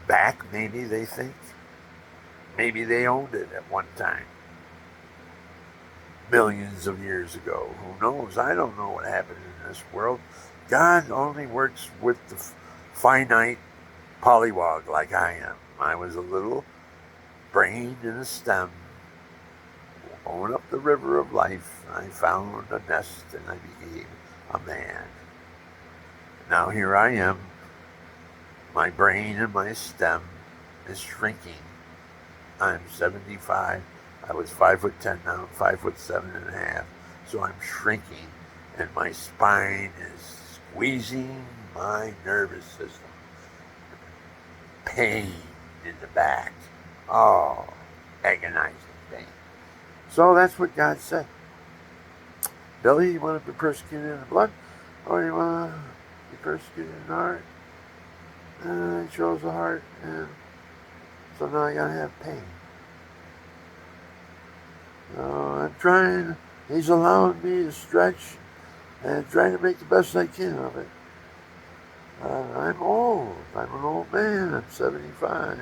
Speaker 1: Back, maybe, they think. Maybe they owned it at one time, millions of years ago. Who knows? I don't know what happened in this world. God only works with the finite pollywog like I am. I was a little brain in a stem going up the river of life. I found a nest and I became a man. Now here I am. My brain and my stem is shrinking. I'm 75. I was 5'10", now I'm 5'7.5". So I'm shrinking, and my spine is squeezing my nervous system. Pain in the back. Oh, agonizing pain. So that's what God said. Billy, you want to be persecuted in the blood, or you want to be persecuted in the heart? And I chose the heart, and so now I gotta have pain. So I'm trying. He's allowing me to stretch and trying to make the best I can of it. I'm old. I'm an old man. I'm 75.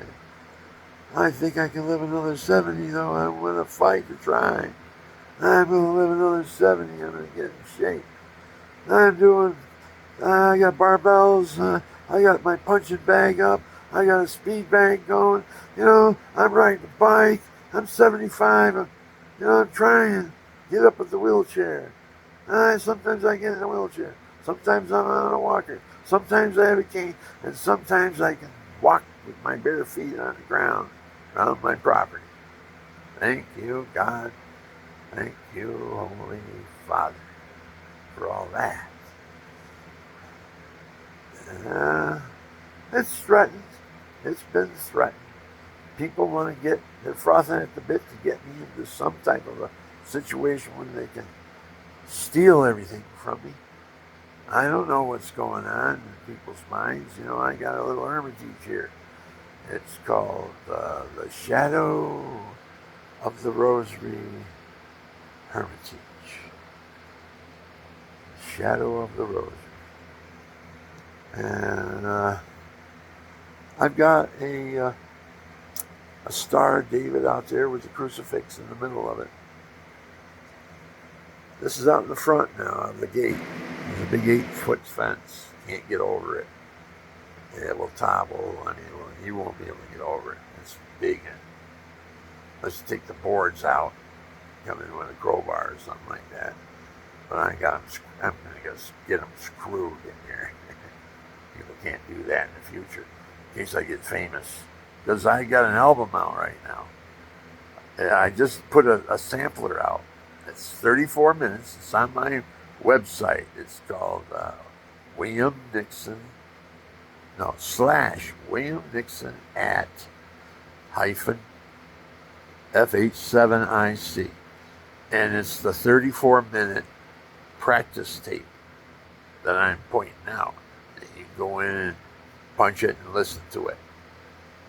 Speaker 1: I think I can live another 70, though. I'm going to fight to try. I'm going to live another 70. I'm going to get in shape. I got barbells. I got my punching bag up. I got a speed bag going. I'm riding a bike. I'm 75. I'm trying to get up with the wheelchair. Sometimes I get in a wheelchair. Sometimes I'm on a walker. Sometimes I have a cane. And sometimes I can walk with my bare feet on the ground around my property. Thank you, God. Thank you, Holy Father, for all that. It's threatened. It's been threatened. People want to they're frothing at the bit to get me into some type of a situation where they can steal everything from me. I don't know what's going on in people's minds. I got a little hermitage here. It's called the Shadow of the Rosary Hermitage. Shadow of the Rosary. And I've got a Star of David out there with a crucifix in the middle of it. This is out in the front now of the gate. There's a big 8-foot fence. Can't get over it. It will topple. He won't be able to get over it. It's big. Let's take the boards out. Come in with a crowbar or something like that. But I'm going to get them screwed in here. People can't do that in the future. In case I get famous. Because I got an album out right now. I just put a sampler out. It's 34 minutes. It's on my website. It's called William Nixon at hyphen FH7IC. And it's the 34-minute practice tape that I'm pointing out. You go in and punch it and listen to it.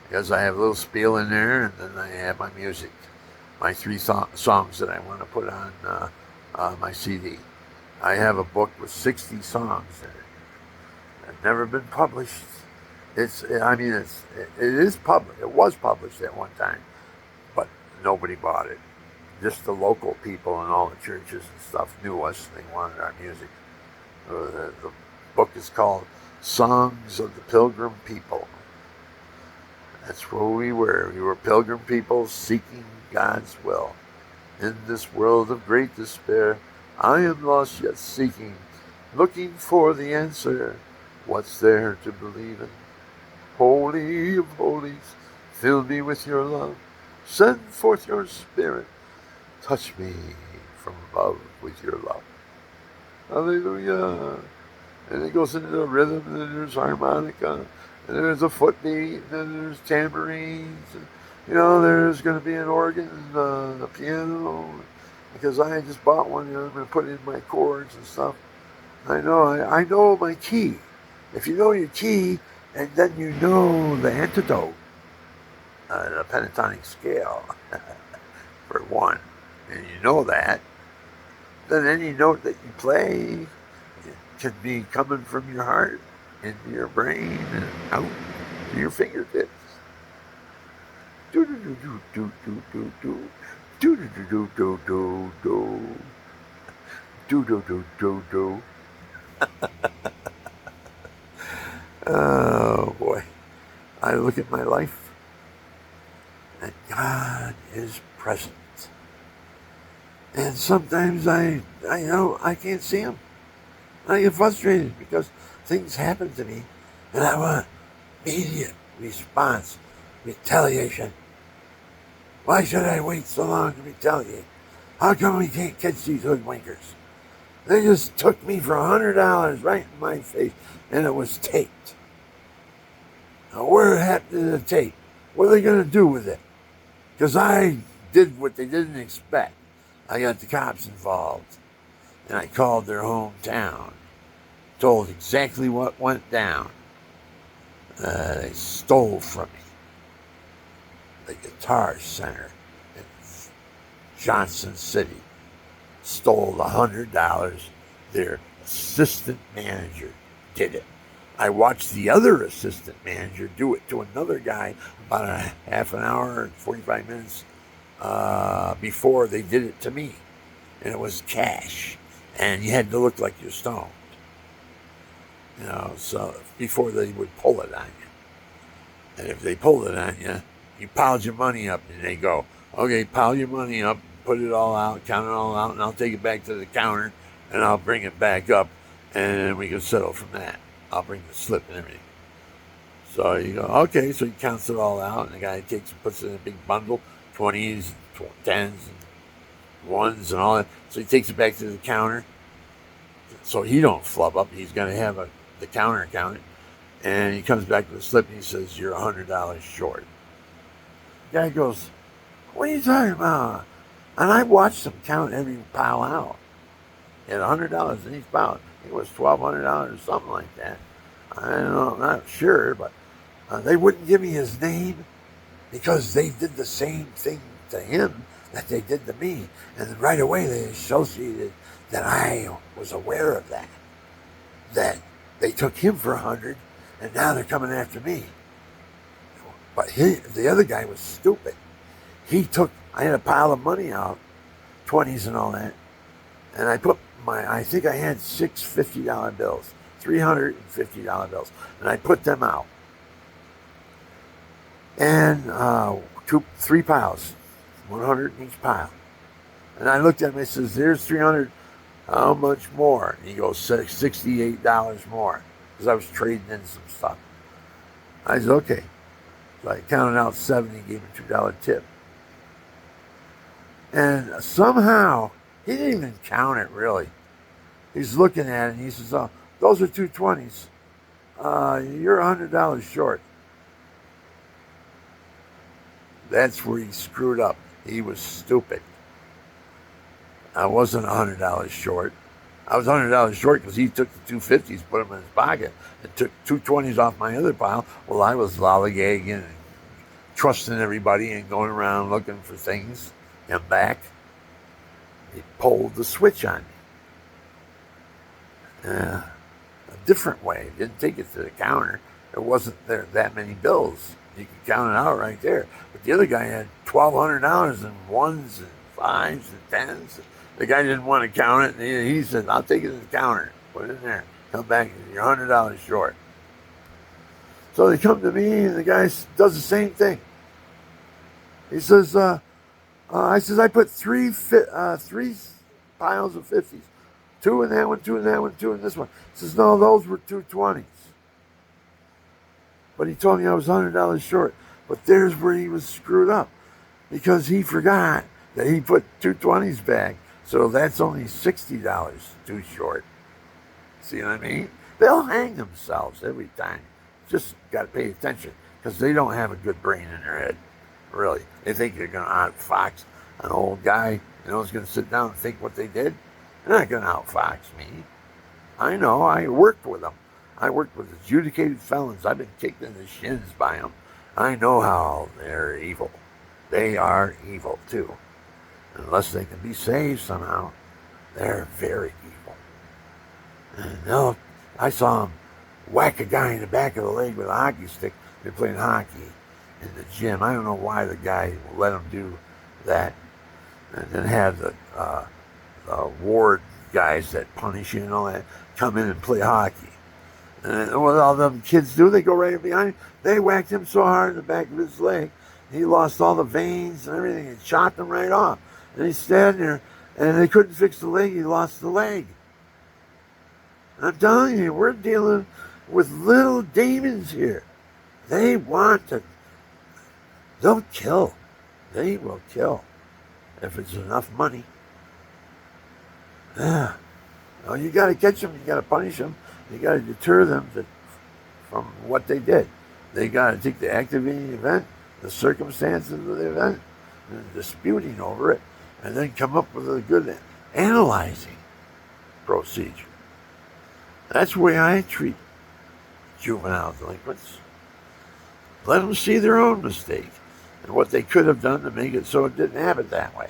Speaker 1: Because I have a little spiel in there, and then I have my music. My 3 songs that I want to put on my CD. I have a book with 60 songs in it. It's never been published. It is published. It was published at one time, but nobody bought it. Just the local people and all the churches and stuff knew us. They wanted our music. The book is called Songs of the Pilgrim People. That's where we were. We were pilgrim people seeking God's will. In this world of great despair, I am lost yet seeking, looking for the answer. What's there to believe in? Holy of holies, fill me with your love. Send forth your spirit. Touch me from above with your love. Hallelujah. And it goes into the rhythm, and then there's harmonica, and there's a foot beat, and then there's tambourines, and there's going to be an organ and a piano, because I just bought one. I'm going to put in my chords and stuff. I know my key. If you know your key, and then you know the antidote, the pentatonic scale, for one, and you know that, then any note that you play can be coming from your heart into your brain and out to your fingertips. Oh boy. I look at my life and God is present. And sometimes I know I can't see him. I get frustrated because things happen to me and I want immediate response, retaliation. Why should I wait so long to retaliate? How come we can't catch these hoodwinkers? They just took me for $100 right in my face and it was taped. Now, where happened to the tape? What are they going to do with it? Because I did what they didn't expect. I got the cops involved and I called their hometown, told exactly what went down. They stole from me the Guitar Center in Johnson City. Stole $100. Their assistant manager did it. I watched the other assistant manager do it to another guy about a half an hour, 45 minutes before they did it to me. And it was cash. And you had to look like you're stoned. So before they would pull it on you. And if they pulled it on you, you piled your money up and they go, okay, pile your money up, put it all out, count it all out, and I'll take it back to the counter and I'll bring it back up and we can settle from that. I'll bring the slip and everything. So you go, okay, so he counts it all out and the guy takes and puts it in a big bundle, 20s, 10s, and 1s and all that. So he takes it back to the counter. So he don't flub up. He's going to have the counter accountant. And he comes back with a slip and he says, you're $100 short. The guy goes, what are you talking about? And I watched them count every pile out. He had $100 in each pile. I think it was $1,200 or something like that. I don't know, I'm not sure, but they wouldn't give me his name because they did the same thing to him that they did to me. And right away they associated that I was aware of that. That they took him for 100 and now they're coming after me. But the other guy was stupid. I had a pile of money out, 20s and all that, and I think I had six $50 bills, $350 bills, and I put them out. And three piles, 100 in each pile. And I looked at him and I says, there's 300, how much more? And he goes, $68 more, because I was trading in some stuff. I said, okay. So I counted out 70, gave him a $2 tip. And somehow, he didn't even count it really. He's looking at it and he says, oh, those are 220s. You're $100 short. That's where he screwed up. He was stupid. I wasn't $100 short. I was $100 short because he took the 250s, put them in his pocket, and took 220s off my other pile. Well, I was lollygagging and trusting everybody and going around looking for things and back. He pulled the switch on me. A different way. Didn't take it to the counter. There wasn't that many bills. You could count it out right there. But the other guy had $1,200 in 1s and 5s and 10s. The guy didn't want to count it. And he said, I'll take it to the counter. Put it in there. Come back. You're $100 short. So they come to me and the guy does the same thing. He says, I put three piles of 50s. Two in that one, two in that one, two in this one. He says, no, those were 220s. But he told me I was $100 short. But there's where he was screwed up. Because he forgot that he put 220s back. So that's only $60 too short. See what I mean? They'll hang themselves every time. Just got to pay attention. Because they don't have a good brain in their head. Really. They think they're going to outfox an old guy. Who's going to sit down and think what they did. They're not going to outfox me. I know. I worked with them. I worked with adjudicated felons. I've been kicked in the shins by them. I know how they're evil. They are evil too. Unless they can be saved somehow, they're very evil. And I saw them whack a guy in the back of the leg with a hockey stick. They're playing hockey. in the gym. I don't know why the guy let him do that, and then have the ward guys that punish you and all that come in and play hockey. And what all them kids do, they go right behind him. They whacked him so hard in the back of his leg, he lost all the veins and everything and chopped him right off. And he's standing there, and they couldn't fix the leg. He lost the leg. And I'm telling you, we're dealing with little demons here. They want to, they'll kill. They will kill if it's enough money. Yeah. Well, you got to catch them. You got to punish them. You got to deter them from what they did. They got to take the activating event, the circumstances of the event, and disputing over it, and then come up with a good analyzing procedure. That's the way I treat juvenile delinquents. Let them see their own mistake and what they could have done to make it so it didn't happen that way.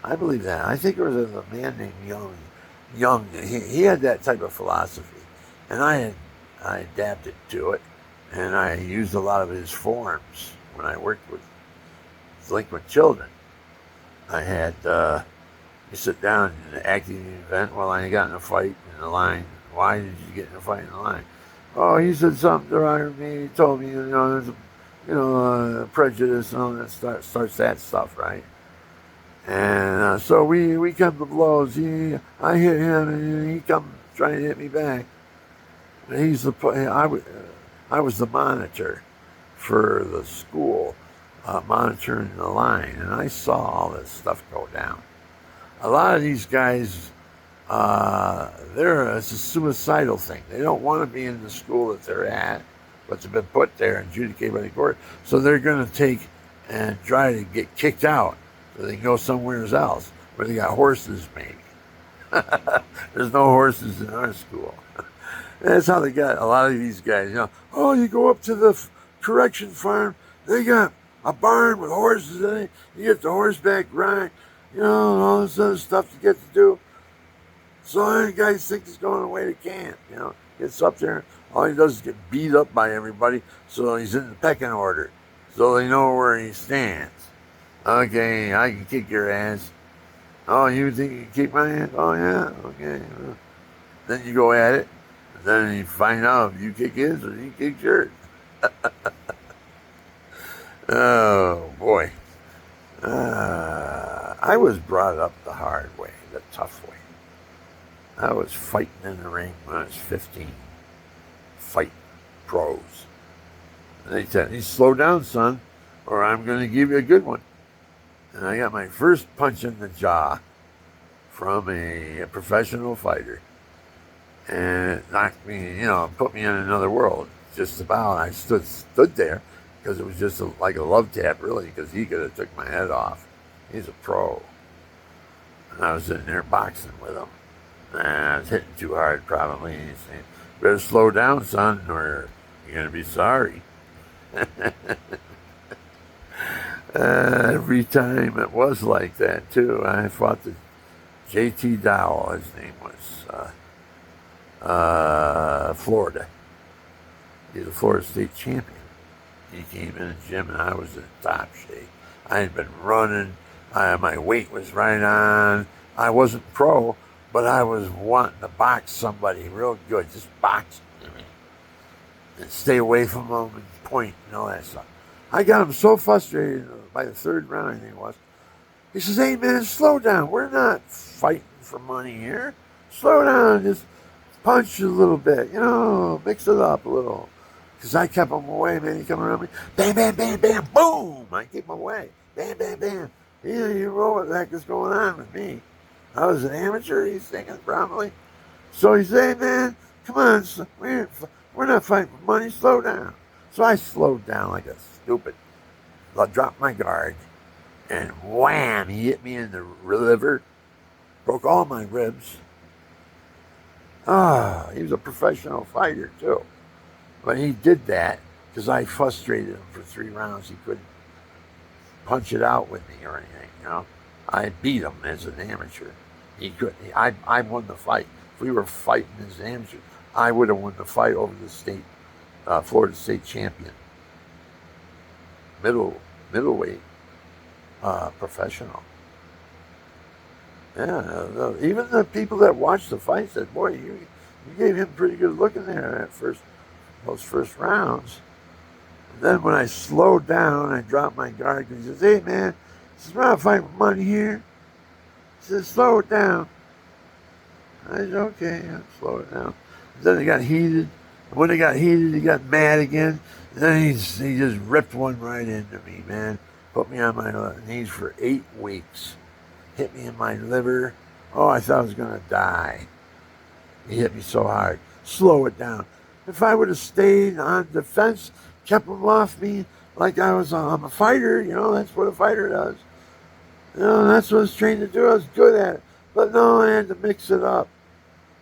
Speaker 1: I believe that. I think there was a man named Young. He had that type of philosophy, and I adapted to it, and I used a lot of his forms when I worked with delinquent children. I had you sit down in an acting event. Well, I got in a fight in the line. Why did you get in a fight in the line? Oh, he said something to me. He told me, there's prejudice and all that stuff. Starts that stuff, right? And so we come to blows. I hit him, and he come trying to hit me back. And I was the monitor for the school, monitoring the line, and I saw all this stuff go down. A lot of these guys, it's a suicidal thing. They don't want to be in the school that they're at, but they've been put there and adjudicated by the court. So they're going to take and try to get kicked out so they can go somewhere else where they got horses, maybe. There's no horses in our school. That's how they got a lot of these guys. Oh, you go up to the correction farm, they got a barn with horses in it. You get the horseback grind, and all this other stuff you get to do. So the guys think he's going away to camp, Gets up there, all he does is get beat up by everybody, so he's in the pecking order, so they know where he stands. Okay, I can kick your ass. Oh, you think you can kick my ass? Oh, yeah, okay. Then you go at it, and then you find out if you kick his or he kicks yours. Oh, boy. I was brought up the hard way, the tough way. I was fighting in the ring when I was 15. Fighting pros. And they said, slow down, son, or I'm going to give you a good one. And I got my first punch in the jaw from a professional fighter. And it knocked me, put me in another world. Just about. I stood there because it was just like a love tap, really, because he could have took my head off. He's a pro. And I was sitting there boxing with him. And I was hitting too hard, probably. And he's saying, better slow down, son, or you're going to be sorry. Every time it was like that, too. I fought the J.T. Dowell, his name was, Florida. He's a Florida State champion. He came in the gym, and I was in top shape. I had been running. My weight was right on. I wasn't pro, but I was wanting to box somebody real good. Just box him and stay away from him and point and all that stuff. I got him so frustrated by the third round, I think it was. He says, hey, man, slow down. We're not fighting for money here. Slow down. Just punch a little bit. Mix it up a little. Because I kept him away, man. He come around me. Bam, bam, bam, bam, boom. I keep him away. Bam, bam, bam. You know what the heck is going on with me. I was an amateur, he's thinking, probably. So he said, hey, man, come on. We're not fighting for money. Slow down. So I slowed down like a stupid. I dropped my guard. And wham, he hit me in the liver. Broke all my ribs. He was a professional fighter, too. But he did that because I frustrated him for 3 rounds. He couldn't punch it out with me or anything, I beat him as an amateur. He couldn't. I won the fight. If we were fighting as amateurs, I would have won the fight over the Florida State champion. middleweight professional. Yeah, even the people that watched the fight said, "Boy, you gave him pretty good looking there at those first rounds." And then when I slowed down, I dropped my guard because he says, "Hey man, this is not a fight for money here." He says, "Slow it down." I said, "Okay, I'll slow it down." Then it got heated. And when it got heated, he got mad again. And then he just ripped one right into me, man. Put me on my knees for 8 weeks. Hit me in my liver. Oh, I thought I was going to die. He hit me so hard. Slow it down. If I would have stayed on defense, kept him off me like I'm a fighter, that's what a fighter does. That's what I was trained to do. I was good at it. But no, I had to mix it up.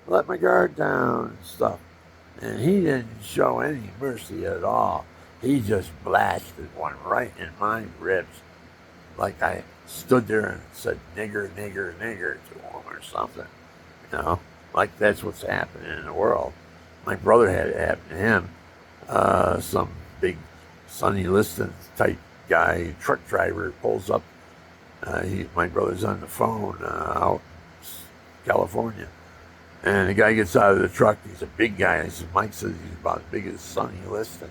Speaker 1: Let my guard down and stuff. And he didn't show any mercy at all. He just blasted one right in my ribs. Like I stood there and said nigger, nigger, nigger to him or something. Like that's what's happening in the world. My brother had it happen to him. Some big Sonny Liston type guy, truck driver, pulls up. My brother's on the phone out in California. And the guy gets out of the truck. He's a big guy. Mike says he's about as big as Sonny Liston.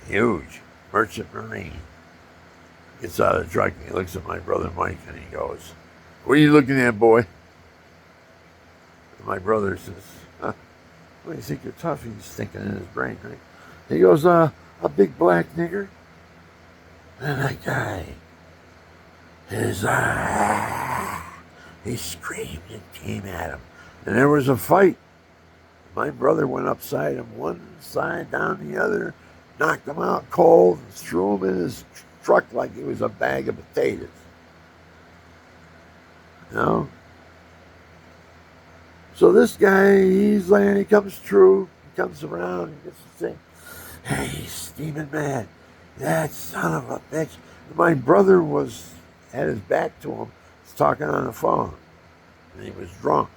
Speaker 1: Huge. Merchant Marine. Gets out of the truck and he looks at my brother Mike and he goes, "What are you looking at, boy?" And my brother says, "What do you think you're tough?" He's thinking in his brain, right? He goes, a big black nigger." And that guy, he screamed and came at him. And there was a fight. My brother went upside him, one side down the other, knocked him out cold, and threw him in his truck like he was a bag of potatoes. So this guy, he comes through, he comes around, he gets the thing. Hey, he's steaming mad. That son of a bitch. My brother had his back to him, was talking on the phone, and he was drunk.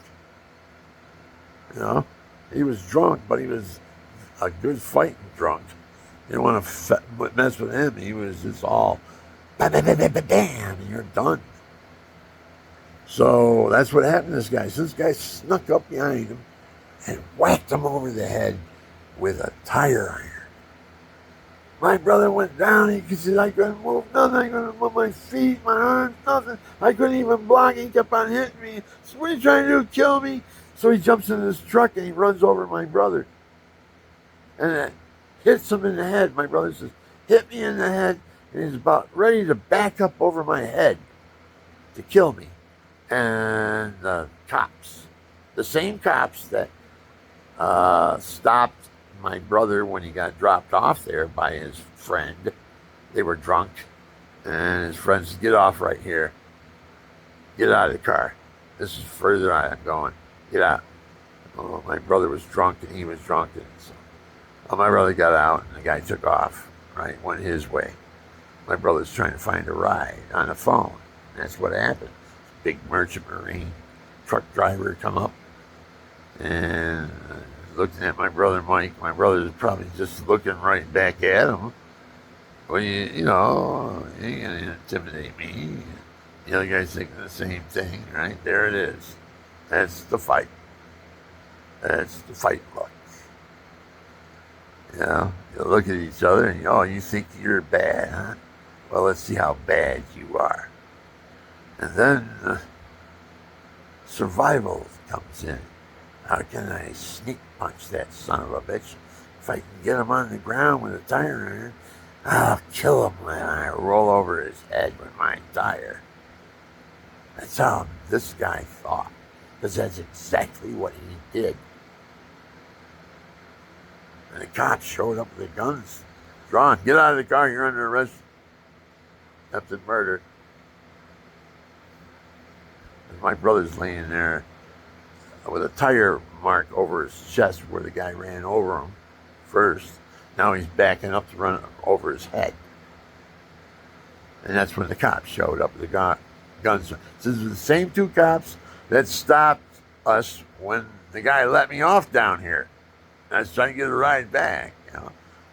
Speaker 1: He was drunk, but he was a good fighting drunk. You don't want to mess with him. He was just all bam, and you're done. So that's what happened to this guy. So this guy snuck up behind him and whacked him over the head with a tire iron. My brother went down. He said, "I couldn't move nothing. I couldn't move my feet, my arms, nothing. I couldn't even block. He kept on hitting me. So what are you trying to do? Kill me?" So he jumps in his truck and he runs over my brother. And it hits him in the head. My brother says, "Hit me in the head." And he's about ready to back up over my head to kill me. And the cops, the same cops that stopped my brother when he got dropped off there by his friend, they were drunk. And his friend said, "Get off right here. Get out of the car. This is further I'm going. Get out." Oh, my brother was drunk and he was drunk. And so my brother got out and the guy took off, right? Went his way. My brother's trying to find a ride on the phone. And that's what happened. Big merchant marine truck driver come up and looking at my brother Mike. My brother's probably just looking right back at him. Well, you ain't gonna intimidate me. The other guy's thinking the same thing, right? There it is. That's the fight. That's the fight look. You look at each other and you think you're bad, huh? Well, let's see how bad you are. And then survival comes in. How can I sneak punch that son of a bitch? If I can get him on the ground with a tire iron, I'll kill him when I roll over his head with my tire. That's how this guy thought, because that's exactly what he did. And the cops showed up with the guns drawn. "Get out of the car, you're under arrest. Attempted murder." And my brother's laying there with a tire mark over his chest where the guy ran over him first. Now he's backing up to run over his head. And that's when the cops showed up with the guns. This is the same two cops that stopped us when the guy let me off down here. I was trying to get a ride back.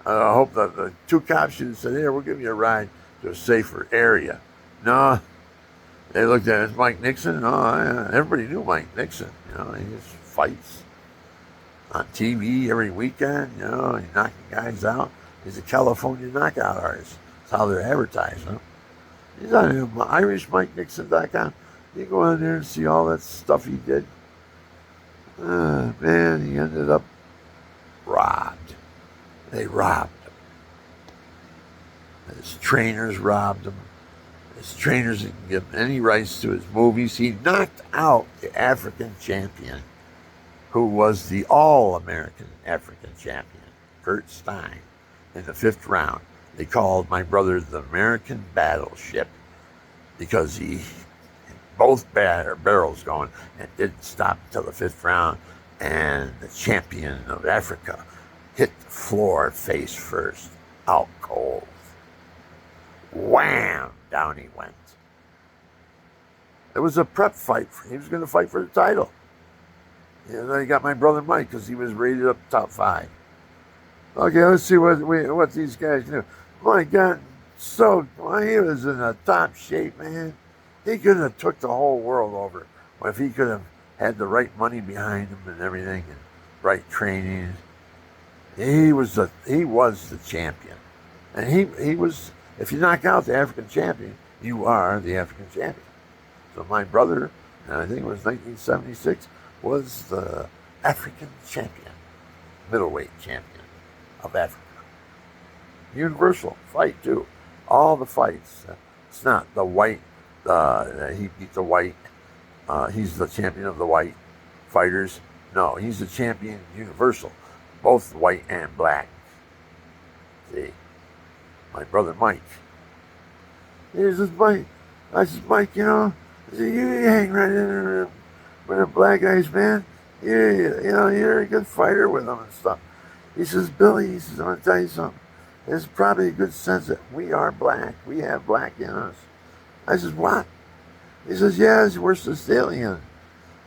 Speaker 1: I hope that the two cops should have said, here, we'll give you a ride to a safer area. No, they looked at it as Mike Nixon. No, everybody knew Mike Nixon. He just fights on TV every weekend. He's knocking guys out. He's a California knockout artist. That's how they're advertising him. He's on IrishMikeNixon.com. You go on there and see all that stuff he did. Man, he ended up robbed. They robbed him. His trainers robbed him. His trainers didn't give him any rights to his movies. He knocked out the African champion, who was the All-American African champion, Kurt Stein, in the 5th round. They called my brother the American Battleship because he had both barrels going and didn't stop until the 5th round. And the champion of Africa hit the floor face first, out cold. Wham! Down he went. It was a prep fight. He was going to fight for the title. And I got my brother Mike because he was rated up top 5. Okay, let's see what these guys do. My God, he was in a top shape, man. He could have took the whole world over if he could have had the right money behind him and everything, and right training. He was the champion, and he was. If you knock out the African champion, you are the African champion. So my brother, I think it was 1976, was the African champion, middleweight champion of Africa. Universal fight too. All the fights. It's not the white. He beat the white. He's the champion of the white fighters. No, he's the champion universal, both white and black. See, my brother Mike. Here's this Mike. I said, Mike, I said, you hang right in there with the black guys, man. You're a good fighter with them and stuff. He says, Billy, I want to tell you something. There's probably a good sense that we are black. We have black in us. I says, what? He says, yes, we're Sicilian.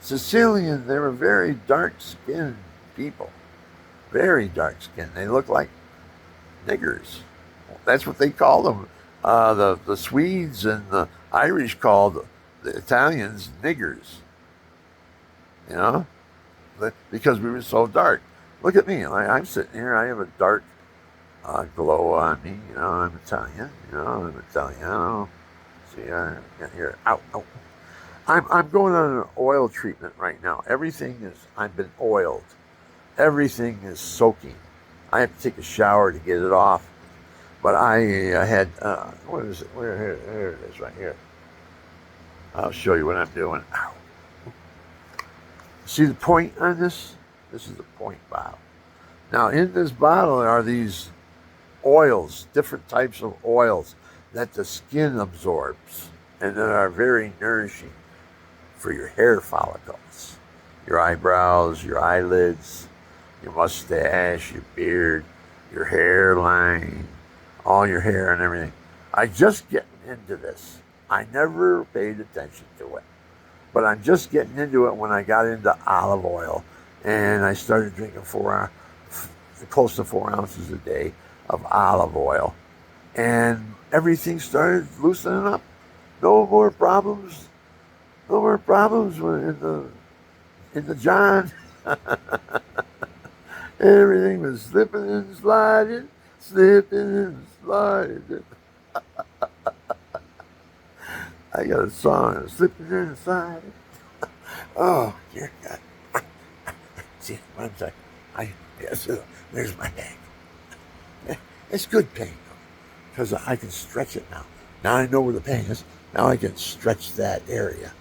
Speaker 1: Sicilian, they were very dark-skinned people. Very dark-skinned. They look like niggers. That's what they called them. The Swedes and the Irish called the Italians niggers. Because we were so dark. Look at me. I'm sitting here. I have a dark glow on me. I'm Italian. I'm Italiano. See, here. Ow. I'm going on an oil treatment right now. I've been oiled. Everything is soaking. I have to take a shower to get it off. But I had, what is it? Here it is, right here. I'll show you what I'm doing. Ow. See the point on this? This is the point bottle. Now, in this bottle are these oils, different types of oils that the skin absorbs and that are very nourishing for your hair follicles, your eyebrows, your eyelids, your mustache, your beard, your hairline, all your hair and everything. I just getting into this. I never paid attention to it, but I'm just getting into it when I got into olive oil, and I started drinking close to 4 ounces a day of olive oil, and everything started loosening up. No more problems. No more problems in the John. Everything was slipping and sliding, slipping and sliding. I got a song, slipping and sliding. Oh, dear God. See, one second. Yes, there's my bag. It's good pain, because I can stretch it now. Now I know where the pain is. Now I can stretch that area.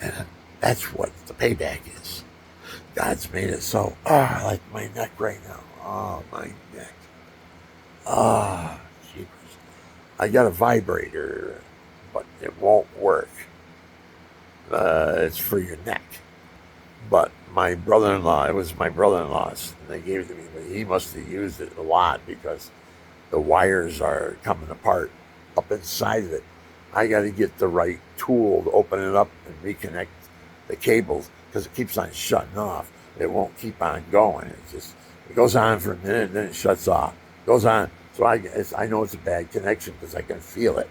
Speaker 1: And that's what the payback is. God's made it so, I like my neck right now. Oh, my neck. Oh, jeepers. I got a vibrator, but it won't work. It's for your neck. But my brother-in-law, it was my brother-in-law's. They gave it to me, but he must have used it a lot because the wires are coming apart up inside of it. I got to get the right tool to open it up and reconnect the cables because it keeps on shutting off. It won't keep on going. It goes on for a minute and then it shuts off. Goes on. So I know it's a bad connection because I can feel it.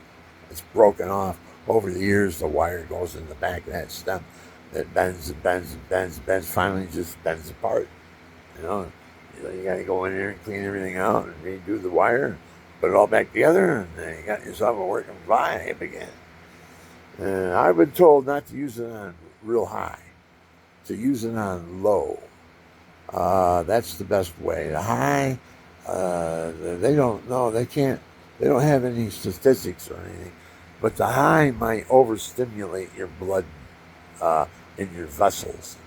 Speaker 1: It's broken off. Over the years, the wire goes in the back of that stem. It bends and bends and bends and bends. Finally, just bends apart. You know, you got to go in there and clean everything out and redo the wire, put it all back together, and then you got yourself a working vibe again. I've been told not to use it on real high, to use it on low. That's the best way. The high, they don't know. They can't. They don't have any statistics or anything. But the high might overstimulate your blood in your vessels,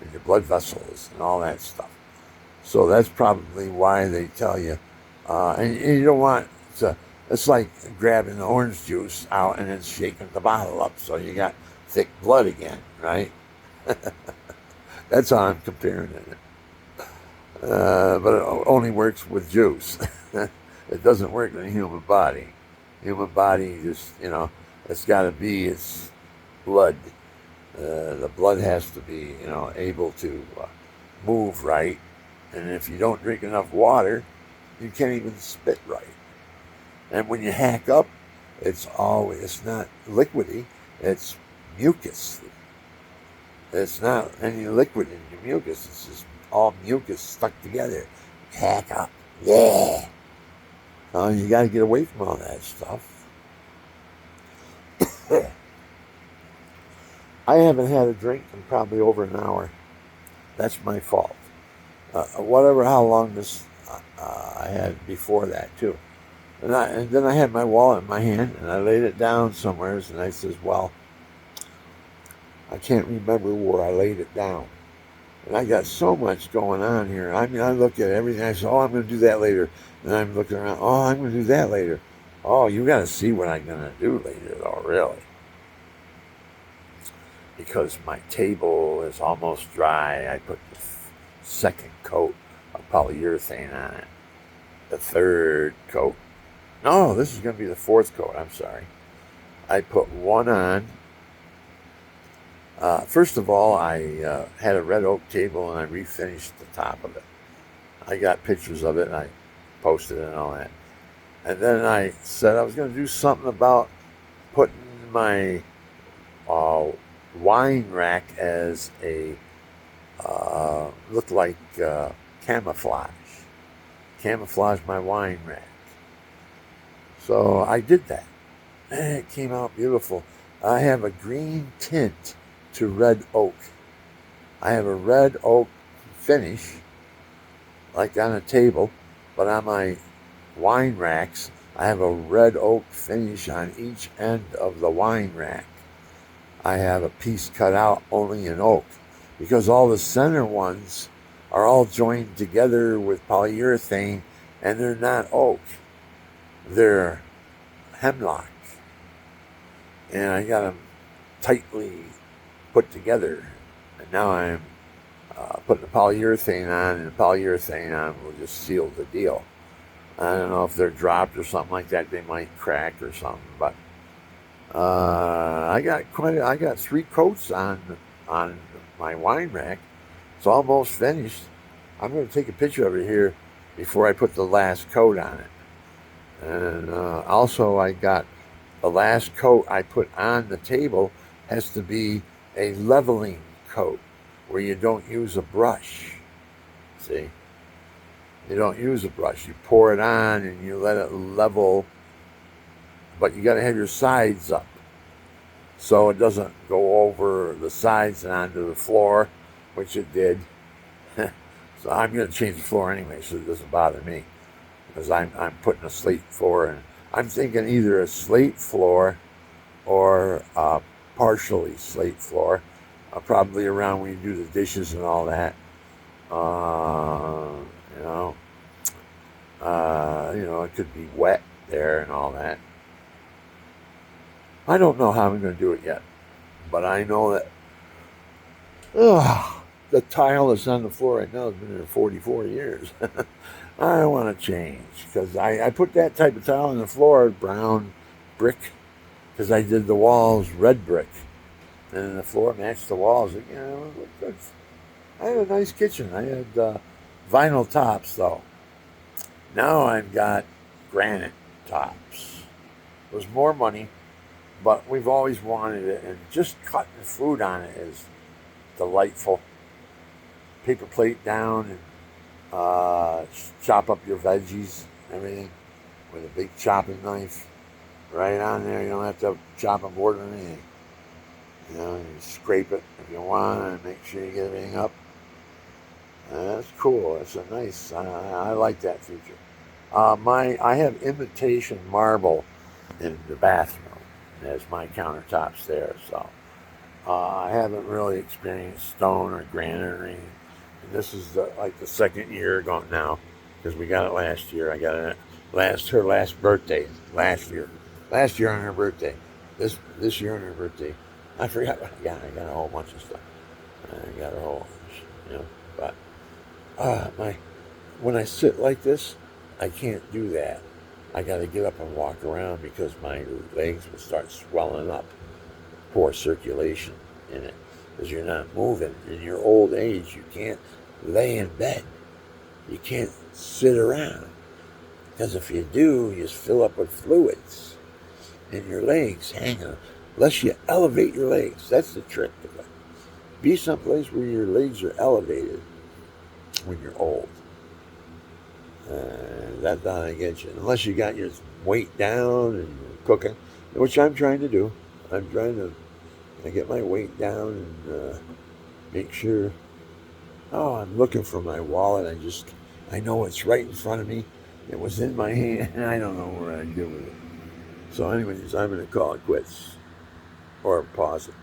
Speaker 1: in your blood vessels, and all that stuff. So that's probably why they tell you. And you don't want to. It's like grabbing the orange juice out and then shaking the bottle up, so you got thick blood again, right? That's how I'm comparing it. But it only works with juice. It doesn't work in the human body. Human body just, it's got to be its blood. The blood has to be, able to move right. And if you don't drink enough water, you can't even spit right. And when you hack up, it's not liquidy, it's mucus. It's not any liquid in your mucus, it's just all mucus stuck together. Hack up. Yeah. You got to get away from all that stuff. I haven't had a drink in probably over an hour. That's my fault. How long this I had before that too. And then I had my wallet in my hand and I laid it down somewhere and I says, well, I can't remember where I laid it down. And I got so much going on here. I mean, I look at everything. I say, oh, I'm going to do that later. And I'm looking around. Oh, I'm going to do that later. Oh, you got to see what I'm going to do later, though, really. Because my table is almost dry. I put the second coat of polyurethane on it. The third coat. No, this is going to be the fourth coat. I'm sorry. I put one on. First of all, I had a red oak table and I refinished the top of it. I got pictures of it and I posted it and all that. And then I said I was going to do something about putting my wine rack as a looked like camouflage. Camouflage my wine rack. So I did that. And it came out beautiful. I have a green tint to red oak. I have a red oak finish, like on a table, but on my wine racks, I have a red oak finish on each end of the wine rack. I have a piece cut out only in oak, because all the center ones are all joined together with polyurethane, and they're not oak. They're hemlock. And I got them tightly put together. And now I'm putting the polyurethane on, and the polyurethane on will just seal the deal. I don't know if they're dropped or something like that. They might crack or something, but I got 3 coats on my wine rack. It's almost finished. I'm going to take a picture of it here before I put the last coat on it. And also I got the last coat I put on the table has to be a leveling coat where you don't use a brush. See? You don't use a brush. You pour it on and you let it level, but you got to have your sides up so it doesn't go over the sides and onto the floor, which it did. So I'm going to change the floor anyway, so it doesn't bother me, because I'm putting a slate floor in. I'm thinking either a slate floor or a partially slate floor, probably around when you do the dishes and all that. It could be wet there and all that. I don't know how I'm going to do it yet, but I know that the tile that's on the floor right now has been there 44 years. I want to change, because I put that type of tile on the floor, brown brick, because I did the walls red brick, and the floor matched the walls. I had a nice kitchen. I had vinyl tops, though. Now I've got granite tops. It was more money, but we've always wanted it, and just cutting food on it is delightful. Paper plate down and chop up your veggies, everything, with a big chopping knife right on there. You don't have to chop a board or anything. You know, you scrape it if you want and make sure you get everything up. That's cool. That's a nice. I like that feature. I have imitation marble in the bathroom as my countertops there. So I haven't really experienced stone or granite or anything. And this is like the second year going now because we got it last year. I got it her last birthday last year on her birthday. This year on her birthday, I forgot what I got. I got a whole bunch of stuff. I got a whole, you know, but my when I sit like this, I can't do that. I got to get up and walk around because my legs will start swelling up. Poor circulation in it because you're not moving. In your old age, you can't lay in bed. You can't sit around because if you do, you just fill up with fluids and your legs hang on. Unless you elevate your legs, that's the trick to it. Be someplace where your legs are elevated when you're old. That's not gonna get you. Unless you got your weight down and you're cooking, which I'm trying to do. I'm trying to get my weight down and make sure. Oh, I'm looking for my wallet. I know it's right in front of me. It was in my hand, and I don't know where I'd do with it. So, anyways, I'm going to call it quits or pause it.